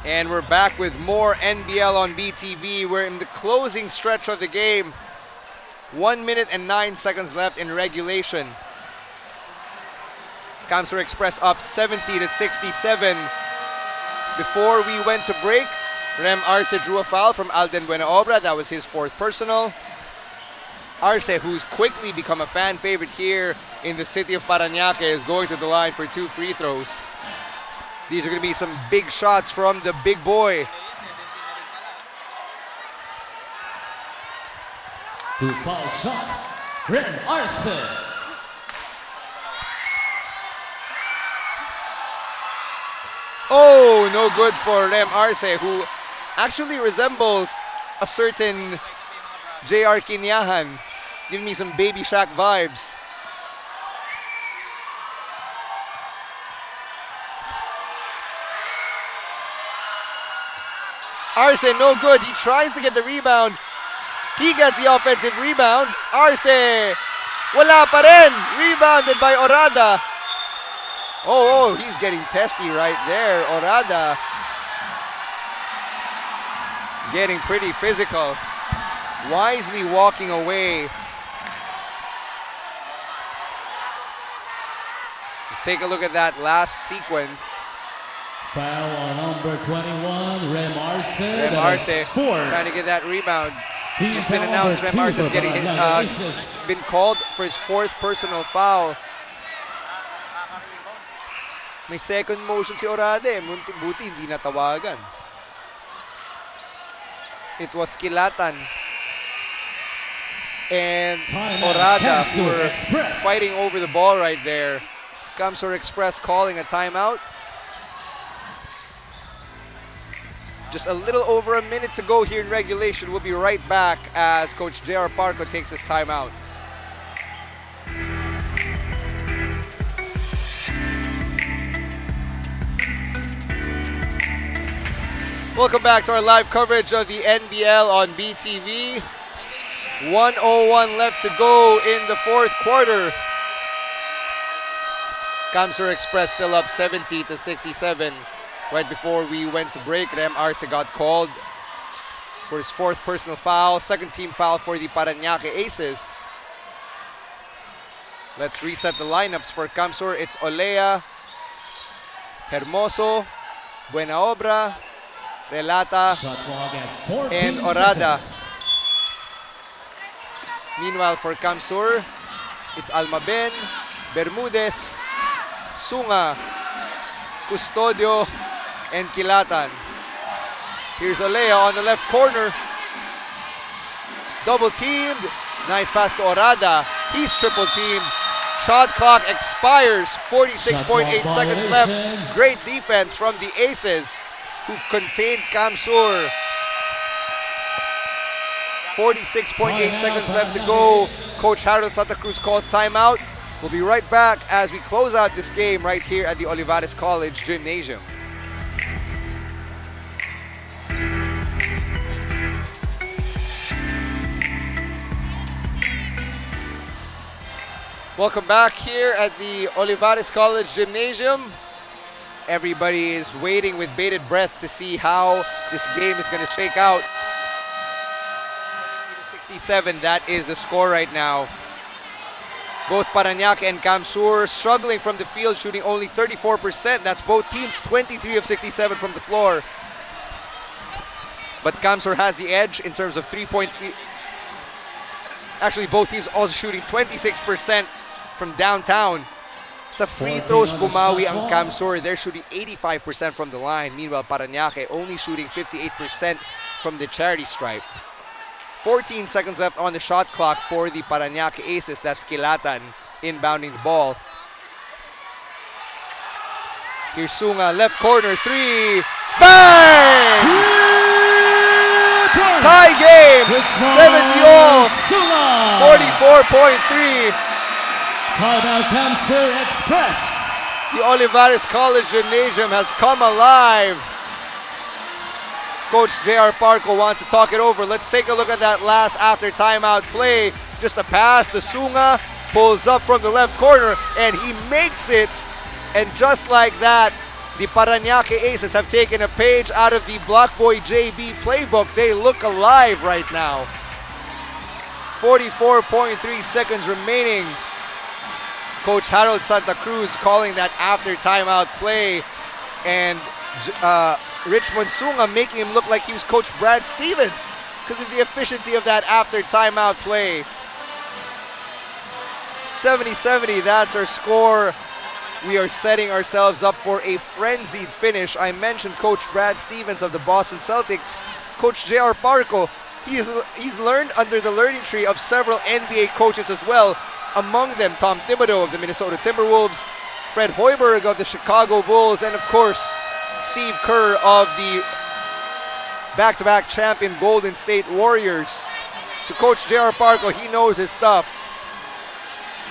And we're back with more NBL on BTV. We're in the closing stretch of the game. 1 minute and 9 seconds left in regulation. CamSur Express up 70-67. Before we went to break, Rem Arce drew a foul from Alden Buenaobra. That was his fourth personal. Arce, who's quickly become a fan favorite here in the city of Parañaque, is going to the line for 2 free throws. These are going to be some big shots from the big boy. 2 foul shots, Rem Arce. Oh, no good for Rem Arce, who actually resembles a certain JR Kinyahan. Giving me some Baby Shaq vibes. Arce, no good. He tries to get the rebound. He gets the offensive rebound. Arce, wala pa rin. Rebounded by Orada. Oh, he's getting testy right there. Orada getting pretty physical. Wisely walking away. Let's take a look at that last sequence. Foul on number 21, Rem Arce. Rem Arce trying to get that rebound. It's just been announced Rem Arce is getting been called for his fourth personal foul. May second motion si Orada eh. Buti hindi natawagan. It was Kilatan and Orada who were fighting over the ball right there. CamSur Express calling a timeout. Just a little over a minute to go here in regulation. We'll be right back as Coach J.R. Parco takes his timeout. Welcome back to our live coverage of the NBL on BTV. 1:01 left to go in the fourth quarter. CamSur Express still up 70-67. Right before we went to break, Rem Arce got called for his fourth personal foul, second team foul for the Parañaque Aces. Let's reset the lineups for CamSur. It's Olea, Hermoso, Buenaobra, Relata, Shot clock at 14 and Orada. seconds. Meanwhile, for CamSur, it's Almaben, Bermudez, Sunga, Custodio, and Kilatan. Here's Olea on the left corner. Double teamed. Nice pass to Orada. He's triple teamed. Shot clock expires. 46.8 seconds left. Great defense from the Aces, who've contained CamSur. 46.8 seconds left to go. Coach Harold Santa Cruz calls timeout. We'll be right back as we close out this game right here at the Olivares College Gymnasium. Welcome back here at the Olivares College Gymnasium. Everybody is waiting with bated breath to see how this game is going to shake out. 67, that is the score right now. Both Parañaque and CamSur struggling from the field, shooting only 34%. That's both teams, 23 of 67 from the floor. But CamSur has the edge in terms of 3-point. Actually, both teams also shooting 26% from downtown. Sa free throws, bumawi ang CamSur. They're shooting 85% from the line. Meanwhile, Parañaque only shooting 58% from the charity stripe. 14 seconds left on the shot clock for the Parañaque Aces. That's Kilatan inbounding the ball. Here's Sunga, left corner, three. Bang! Tie game, 70-all, 44.3. Timeout CamSur Express. The Olivares College Gymnasium has come alive. Coach J.R. Parco wants to talk it over. Let's take a look at that last after timeout play. Just a pass, the Sunga pulls up from the left corner and he makes it. And just like that, the Parañaque Aces have taken a page out of the Block Boy JB playbook. They look alive right now. 44.3 seconds remaining. Coach Harold Santa Cruz calling that after timeout play. And Richmond Sunga making him look like he was Coach Brad Stevens because of the efficiency of that after timeout play. 70-70, that's our score. We are setting ourselves up for a frenzied finish. I mentioned Coach Brad Stevens of the Boston Celtics. Coach J.R. Parco, he's learned under the learning tree of several NBA coaches as well. Among them, Tom Thibodeau of the Minnesota Timberwolves, Fred Hoiberg of the Chicago Bulls, and of course, Steve Kerr of the back-to-back champion Golden State Warriors. So Coach J.R. Parco, he knows his stuff.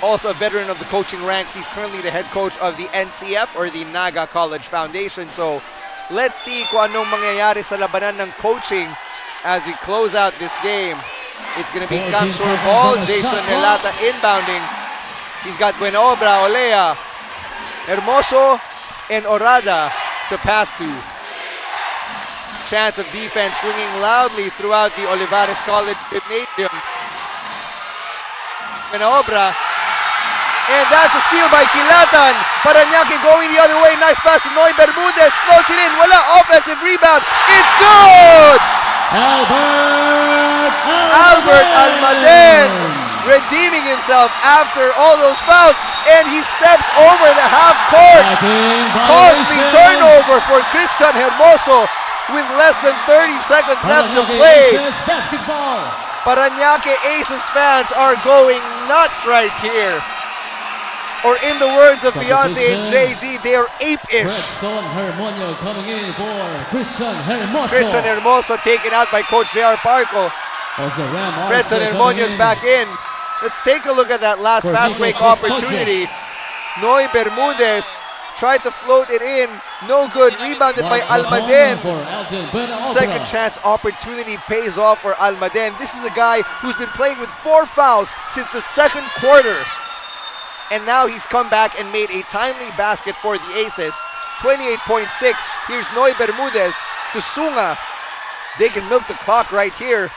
Also a veteran of the coaching ranks. He's currently the head coach of the NCF or the Naga College Foundation. So let's see kung anong mangyayari sa labanan ng coaching as we close out this game. It's going to be CamSur ball. Jason Relata inbounding. He's got Buenaobra, Olea, Hermoso, and Orada to pass to. Chance of defense ringing loudly throughout the Olivares College Gymnasium. Buenaobra. And that's a steal by Kilatan. Parañaque going the other way. Nice pass to Noy Bermudez. Floats it in. Wala. Offensive rebound. It's good! Albert Almaden redeeming himself after all those fouls. And he steps over the half court. Costly turnover for Christian Hermoso with less than 30 seconds left to play. Parañaque Aces fans are going nuts right here. Or in the words of Beyonce and Jay-Z, they are ape-ish. Christian Hermoso. Christian Hermoso taken out by Coach J.R. Parco. Fredson Hermoño's back in. Let's take a look at that last fast break opportunity. Noy Bermudez tried to float it in. No good. Rebounded by Almaden. Second chance opportunity pays off for Almaden. This is a guy who's been playing with 4 fouls since the second quarter. And now he's come back and made a timely basket for the Aces. 28.6. Here's Noy Bermudez to Sunga. They can milk the clock right here.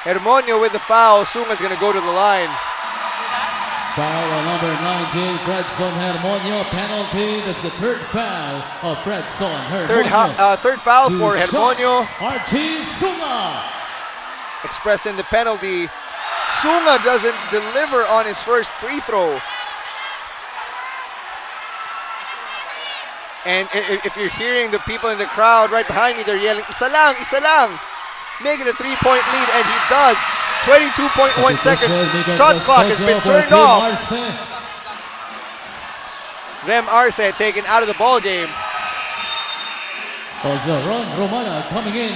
Hermoño with the foul. Sunga's going to go to the line. Foul on number 19, Fredson Hermonio. Penalty. That's the third foul of Fredson Hermonio. Third foul for Hermonio. Archie Sunga. Expressing the penalty. Sunga doesn't deliver on his first free throw. And if you're hearing the people in the crowd right behind me, they're yelling, "Isa lang, isa lang." Make it a 3-point lead, and he does. 22.1 seconds. Shot clock has been turned off. Rem Arce taken out of the ball game. Also, Ron Romana coming in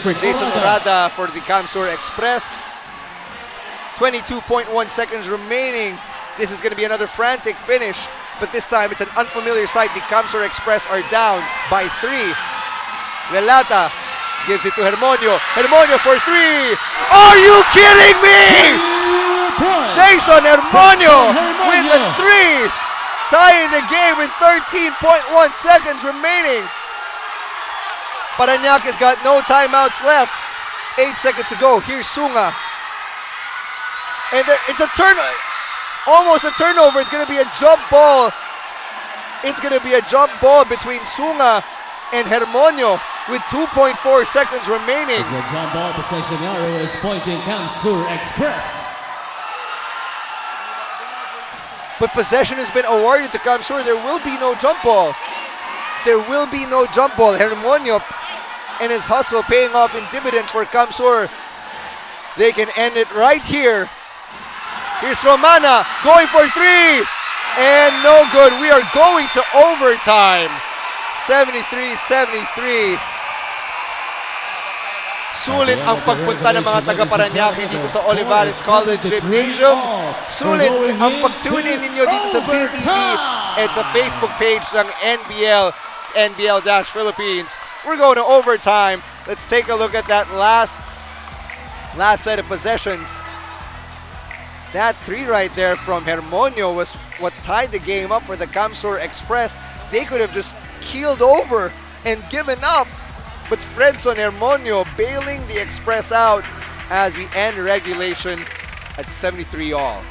for Jason Morada for the CamSur Express. 22.1 seconds remaining. This is going to be another frantic finish, but this time it's an unfamiliar sight. The CamSur Express are down by 3. Relata gives it to Hermonio. Hermonio for 3. Are you kidding me? Jason Hermonio with a 3. Tying the game with 13.1 seconds remaining. Parañaque's got no timeouts left. 8 seconds to go. Here's Sunga. And it's almost a turnover. It's going to be a jump ball. It's going to be a jump ball between Sunga and Hermonio with 2.4 seconds remaining. As the jump ball possession arrow is pointing CamSur Express. But possession has been awarded to CamSur. There will be no jump ball. There will be no jump ball. Hermonio and his hustle paying off in dividends for CamSur. They can end it right here. Here's Romana going for 3. And no good. We are going to overtime. 73-73. Sulit ang pagpunta ng mga taga Parañaque dito sa Olivares College Gymnasium. Sulit ang pag-tune in ninyo dito sa BTV. It's a Facebook page ng NBL. It's NBL-Philippines. We're going to overtime. Let's take a look at that last set of possessions. That 3 right there from Hermonio was what tied the game up for the CamSur Express. They could have just keeled over and given up. But Fredson Hermonio bailing the Express out as we end regulation at 73 all.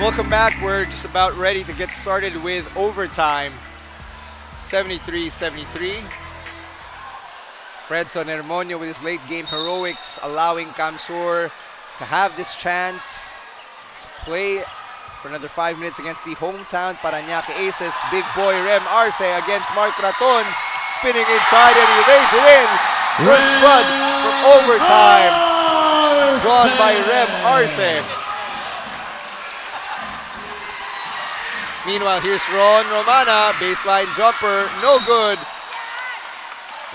Welcome back. We're just about ready to get started with overtime. 73-73. Fredson Hermonio with his late game heroics, allowing CamSur to have this chance to play for another 5 minutes against the hometown Parañaque Aces. Big boy Rem Arce against Mark Raton, spinning inside and he lays it in. First blood from overtime, drawn by Rem Arce. Meanwhile, here's Ron Romana, baseline jumper, no good.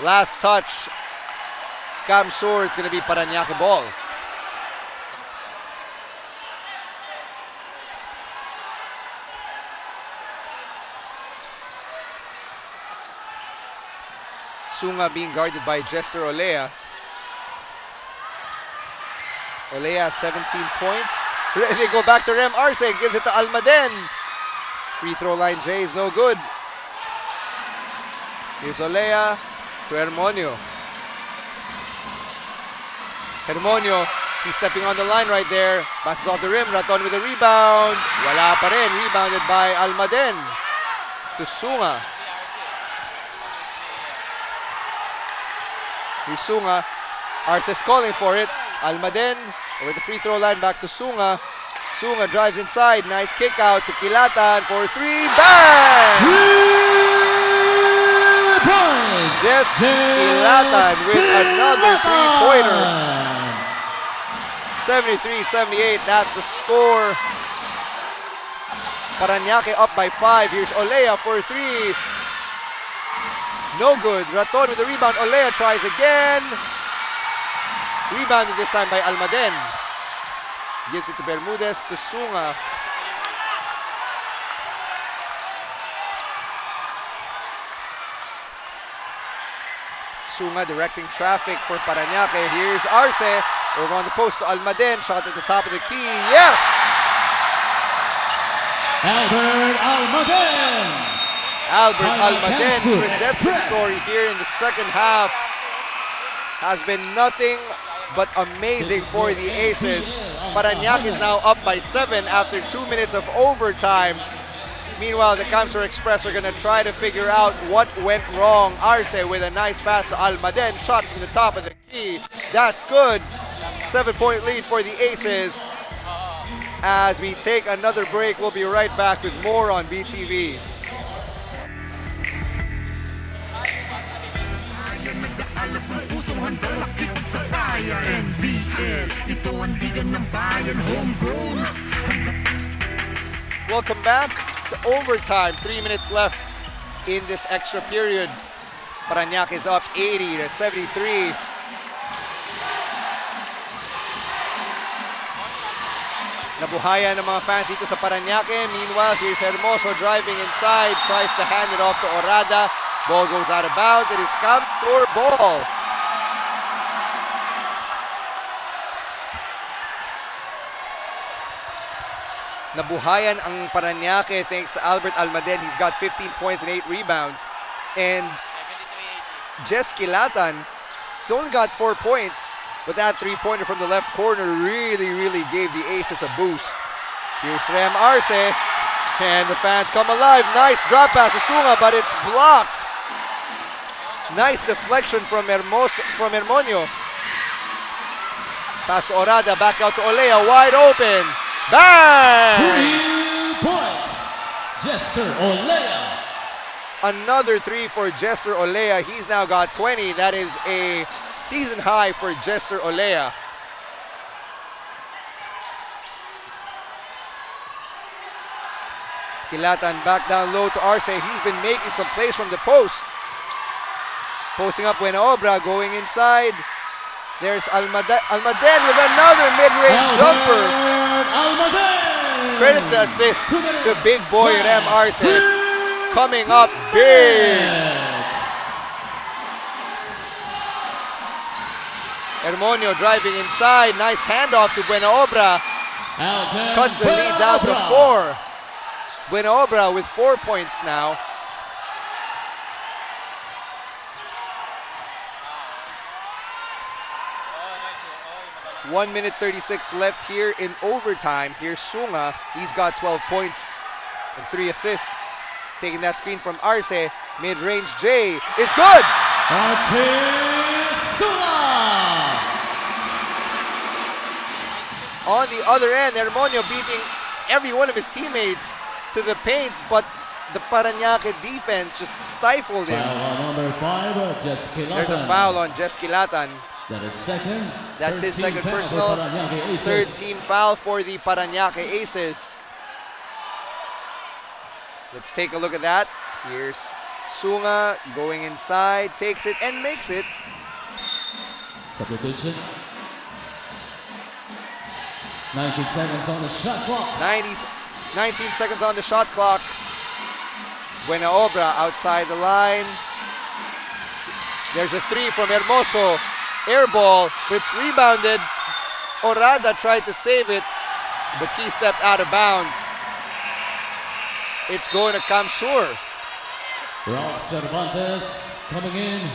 Last touch, CamSur, it's going to be Parañaque ball. Sunga being guarded by Jester Olea. Olea 17 points. They go back to Rem Arce, gives it to Almaden. Free throw line J is no good. Here's Olea to Hermonio. Hermonio, he's stepping on the line right there. Passes off the rim, Raton with a rebound. Wala pa rin, rebounded by Almaden. To Sunga. Here's Sunga. Arce's calling for it. Almaden over the free throw line, back to Sunga. Sunga drives inside. Nice kick out to Kilatan for 3. Bang! 3 points! Yes, Kilatan with another 3-pointer. 73-78, that's the score. Parañaque up by 5. Here's Olea for 3. No good. Raton with the rebound. Olea tries again. Rebounded this time by Almaden. Gives it to Bermudez to Sunga. Sunga directing traffic for Parañaque. Here's Arce. Over on the post to Almaden. Shot at the top of the key. Yes! Albert Almaden! Albert Parañaque Almaden's CamSur redemption Express. story here in the second half has been nothing but amazing for the Aces. Parañaque is now up by 7 after 2 minutes of overtime. Meanwhile, the CamSur Express are going to try to figure out what went wrong. Arce with a nice pass to Almaden, shot from the top of the key. That's good. 7-point lead for the Aces. As we take another break, we'll be right back with more on BTV. Pusong handang makinig sa bayan. NBL, ito ang digan ng bayan. Homegrown. Welcome back to overtime. 3 minutes left in this extra period. Parañaque is up 80-73. Nabuhayan ng mga fans dito sa Parañaque. Meanwhile, here's Hermoso driving inside, tries to hand it off to Orada. Ball goes out of bounds. It is CamSur ball. Nabuhayan ang Parañaque thanks to Albert Almaden. He's got 15 points and 8 rebounds. And Jess Kilatan, he's only got 4 points, but that three-pointer from the left corner really gave the Aces a boost. Here's Rem Arce, and the fans come alive. Nice drop pass to Sunga, but it's blocked. Nice deflection from Hermonio. Pass to Orada, back out to Olea, wide open. Bang! 3 points, Jester Olea. Another 3 for Jester Olea. He's now got 20. That is a season high for Jester Olea. Kilatan back down low to Arce. He's been making some plays from the post. Posting up Buenaobra, going inside. There's Almaden with another mid-range jumper. Almaden! Credit the assist to big boy Rem Arce. Coming up big. Hermonio driving inside. Nice handoff to Buenaobra. Cuts the lead down to 4. Buenaobra with 4 points now. 1 minute 36 left here in overtime. Here's Sunga. He's got 12 points and 3 assists. Taking that screen from Arce. Mid-range J is good. On the other end, Hermonio beating every one of his teammates to the paint, but the Parañaque defense just stifled him. Foul on number 5, Jess Kilatan. There's a foul on Jess Kilatan. That is second. That's his second personal. Third team foul for the Parañaque Aces. Let's take a look at that. Here's Sunga going inside, takes it and makes it. Substitution. 19 seconds on the shot clock. 19 seconds on the shot clock. Buenaobra outside the line. There's a 3 from Hermoso. Air ball, but it's rebounded. Orada tried to save it, but he stepped out of bounds. It's going to CamSur. Rob Cervantes coming in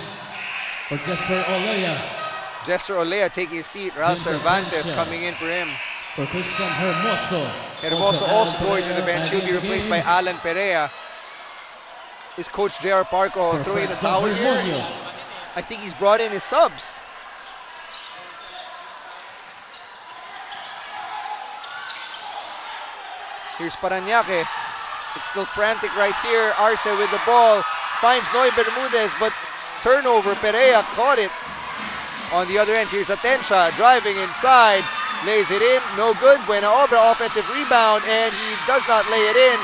for Jester Olea. Jester Olea taking a seat. Ralph Cervantes coming in for him. For Christian Hermoso. Hermoso also going to the bench. He'll be replaced by Alan Perea. Is Coach J.R. Parco throwing the towel here? I think he's brought in his subs. Here's Parañaque. It's still frantic right here. Arce with the ball. Finds Noy Bermudez, but turnover. Perea caught it. On the other end, here's Atencia driving inside. Lays it in. No good. Buenaobra offensive rebound, and he does not lay it in.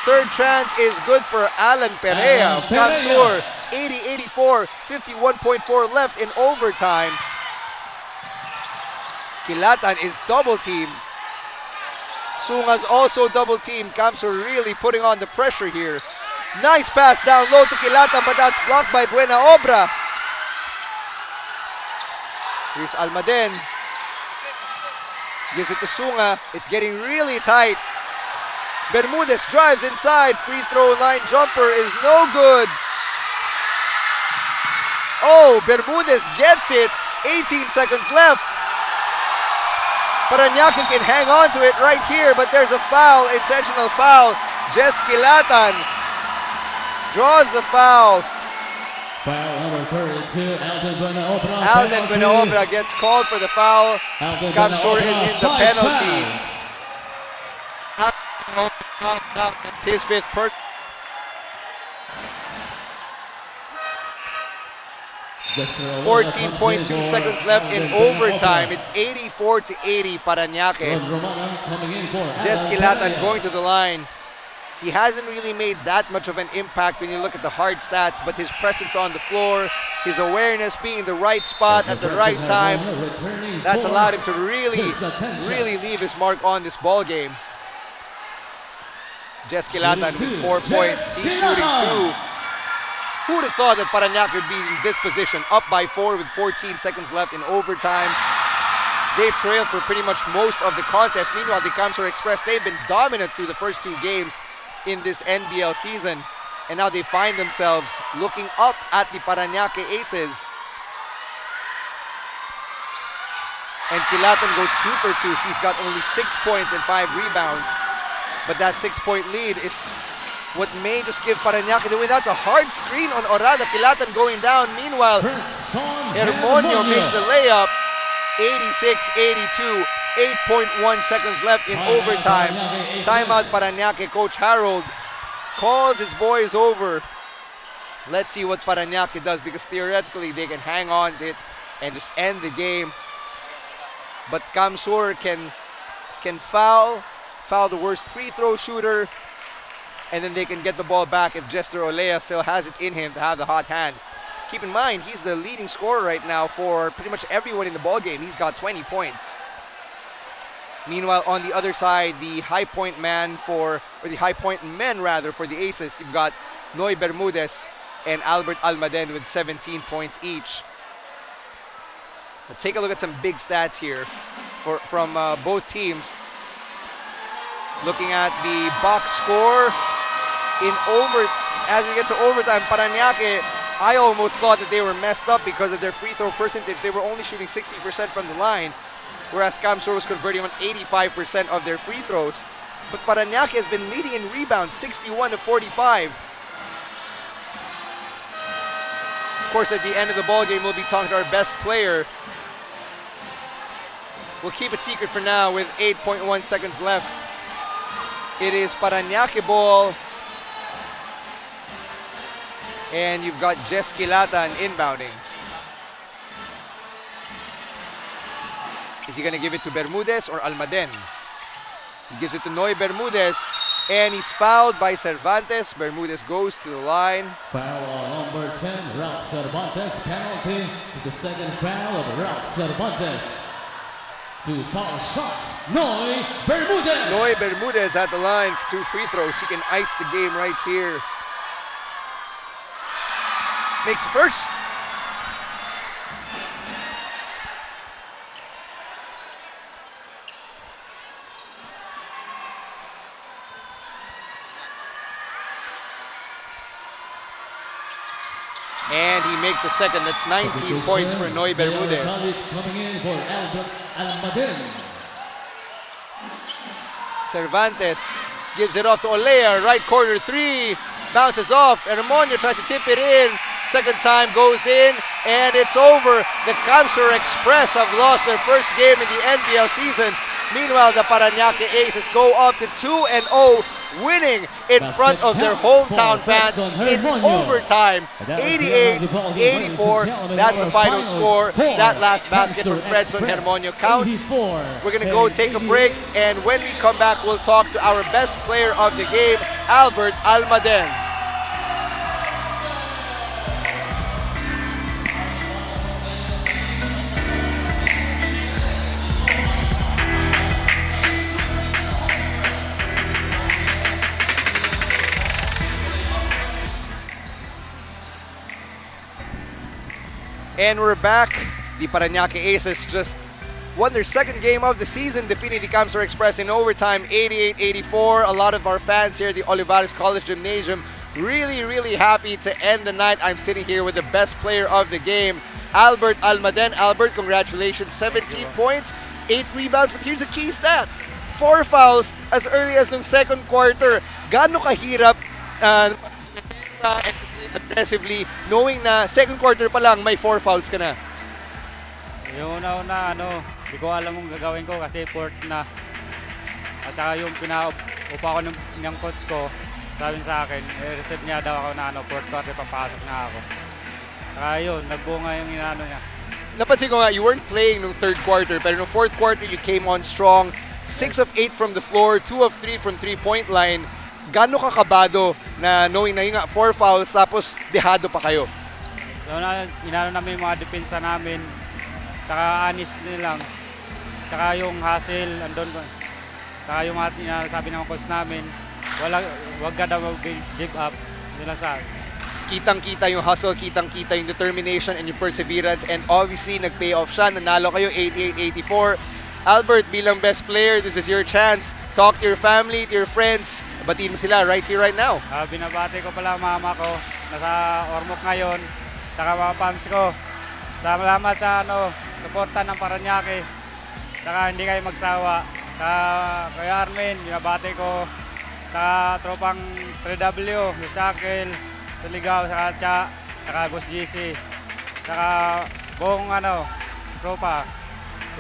Third chance is good for Alan Perea of CamSur. 80-84, 51.4 left in overtime. Kilatan is double teamed. Sunga's also double teamed. CamSur really putting on the pressure here. Nice pass down low to Kilatan, but that's blocked by Buenaobra. Here's Almaden. Gives it to Sunga. It's getting really tight. Bermudez drives inside. Free throw line jumper is no good. Oh, Bermudez gets it. 18 seconds left. Parañaque can hang on to it right here, but there's a foul, intentional foul. Jeskilatan draws the foul. Foul number 32, Alden Benaobra gets called for the foul. CamSur is in the penalty. His fifth per. 14.2 seconds left in overtime. It's 84-80 Parañaque. Jeskilatan going to the line. He hasn't really made that much of an impact when you look at the hard stats, but his presence on the floor, his awareness, being in the right spot at the right time, that's allowed him to really leave his mark on this ball game. Jeskilatan with 4 points. He's shooting 2. Who would have thought that Parañaque would be in this position, up by 4 with 14 seconds left in overtime? They've trailed for pretty much most of the contest. Meanwhile, the CamSur Express, they've been dominant through the first 2 games in this NBL season. And now they find themselves looking up at the Parañaque Aces. And Kilatan goes 2 for 2. He's got only 6 points and 5 rebounds. But that 6-point lead is what may just give Parañaque the win. That's a hard screen on Orada. Kilatan going down. Meanwhile, Hermonio makes the layup. 86-82. 8.1 seconds left in overtime. Timeout Parañaque. Coach Harold calls his boys over. Let's see what Parañaque does, because theoretically they can hang on to it and just end the game. But CamSur can foul the worst free throw shooter, and then they can get the ball back if Jester Olea still has it in him to have the hot hand. Keep in mind, he's the leading scorer right now for pretty much everyone in the ball game. He's got 20 points. Meanwhile, on the other side, the high point men for the Aces, you've got Noy Bermudez and Albert Almaden with 17 points each. Let's take a look at some big stats here from both teams. Looking at the box score as we get to overtime, Parañaque, I almost thought that they were messed up because of their free throw percentage. They were only shooting 60% from the line, whereas CamSur was converting on 85% of their free throws. But Parañaque has been leading in rebounds, 61-45. Of course, at the end of the ball game, we'll be talking to our best player. We'll keep it secret for now with 8.1 seconds left. It is Parañaque ball. And you've got Jeskilatan inbounding. Is he going to give it to Bermudez or Almaden? He gives it to Noy Bermudez, and he's fouled by Cervantes. Bermudez goes to the line. Foul on number 10, Ralph Cervantes. Penalty is the second foul of Ralph Cervantes. 2 foul shots, Noy Bermudez. Noy Bermudez at the line for 2 free throws. He can ice the game right here. Makes the first. And he makes a second. That's 19 points for Noy Bermudez. Coming in for Albert Almaden. Cervantes gives it off to Olea. Right corner 3. Bounces off. And Hermonio tries to tip it in. Second time goes in. And it's over. The CamSur Express have lost their first game in the NBL season. Meanwhile, the Parañaque Aces go up to 2-0, winning in front of their hometown fans in overtime. 88-84. That's the final score. That last basket from Fredson Hermonio counts. We're going to go take a break, and when we come back, we'll talk to our best player of the game, Albert Almaden. And we're back. The Parañaque Aces just won their second game of the season, defeating the CamSur Express in overtime, 88-84. A lot of our fans here at the Olivares College Gymnasium really happy to end the night. I'm sitting here with the best player of the game, Albert Almaden. Albert, congratulations, 17 points, 8 rebounds, but here's a key stat. 4 fouls as early as nung second quarter. Gaano kahirap aggressively knowing na second quarter pa lang may 4 fouls ka na? Yung una-una, hindi ko alam kung gagawin ko kasi fourth na. At saka yung pinaupa ko ng coach ko, sabi sa akin, reserve niya daw ako na fourth quarter papasok na ako. Saka yun, nagbunga yung niya. Napansin ko nga, you weren't playing nung third quarter, pero nung fourth quarter, you came on strong. 6 of 8 from the floor, 2 of 3 from three-point line. Gano'n ka kabado na knowing na yung 4 fouls tapos dehado pa kayo? So, inano namin yung mga depensa namin, saka honest nilang, saka yung hustle, andun, saka yung mga sabi ng coach namin, wag ka daw mag-give up. Yun lang sa Kitang-kita yung hustle, kitang-kita yung determination and yung perseverance, and obviously nag-pay off siya. Nanalo kayo 88-84. Albert, bilang best player, this is your chance. Talk to your family, to your friends. Batiin mo sila right here, right now. Binabati ko pala mama ko, nasa Ormoc ngayon, saka mga fans ko. Salamat sa suporta ng Parañaque. Saka hindi kayo magsawa. Kaya Armin, binabati ko. Saka tropang 3W, Misakel, Tuligaw, saka Cha, saka Boss GC. Saka buong tropa.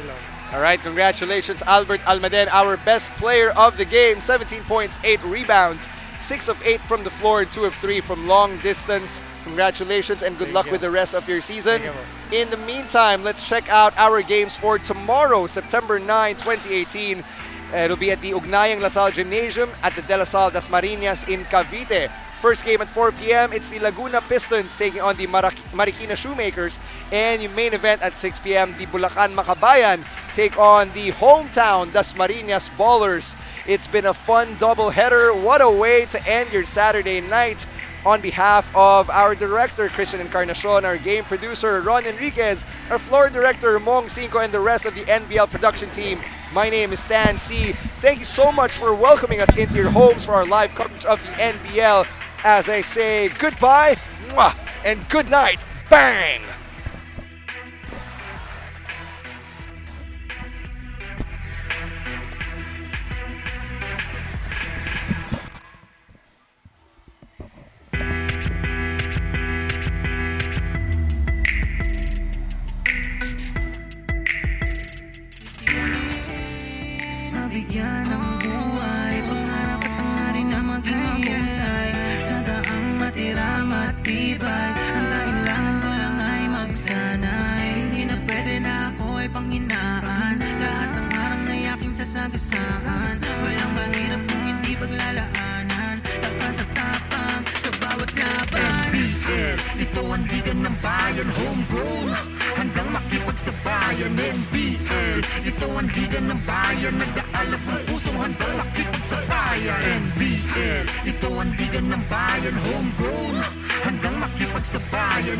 Hello. All right, congratulations, Albert Almaden, our best player of the game. 17 points, 8 rebounds, 6 of 8 from the floor, and 2 of 3 from long distance. Congratulations and good luck with the rest of your season. In the meantime, let's check out our games for tomorrow, September 9, 2018. It'll be at the Ugnayang Lasal Gymnasium at the De La Salle Dasmariñas in Cavite. First game at 4 p.m., it's the Laguna Pistons taking on the Marikina Shoemakers. And yung main event at 6 p.m., the Bulacan Makabayan take on the hometown Dasmariñas Ballers. It's been a fun doubleheader. What a way to end your Saturday night. On behalf of our director, Christian Encarnacion, our game producer, Ron Enriquez, our floor director, Mong Cinco, and the rest of the NBL production team, my name is Stan C. Thank you so much for welcoming us into your homes for our live coverage of the NBL. As I say goodbye, mwah, and good night, bang! Mabigyan ng buhay, pangarap at hangarin na maging mahusay. Sa daang matira, matibay, ang kailangan ko lang ay magsanay. Hindi na pwede na ako ay panghinaan, lahat ng harang ay aking sasagasaan. Walang mahirap kung hindi paglalaanan, lakas at tapang sa bawat laban. NBL, ito ang ligan ng bayan, homegrown, hanggang makipagsabayan. NBL, ito ang liga ng bayan, nag-aalap ng pusong handang makipagsabayan. NBL, ito ang liga ng bayan, homegrown, hanggang makipagsabayan.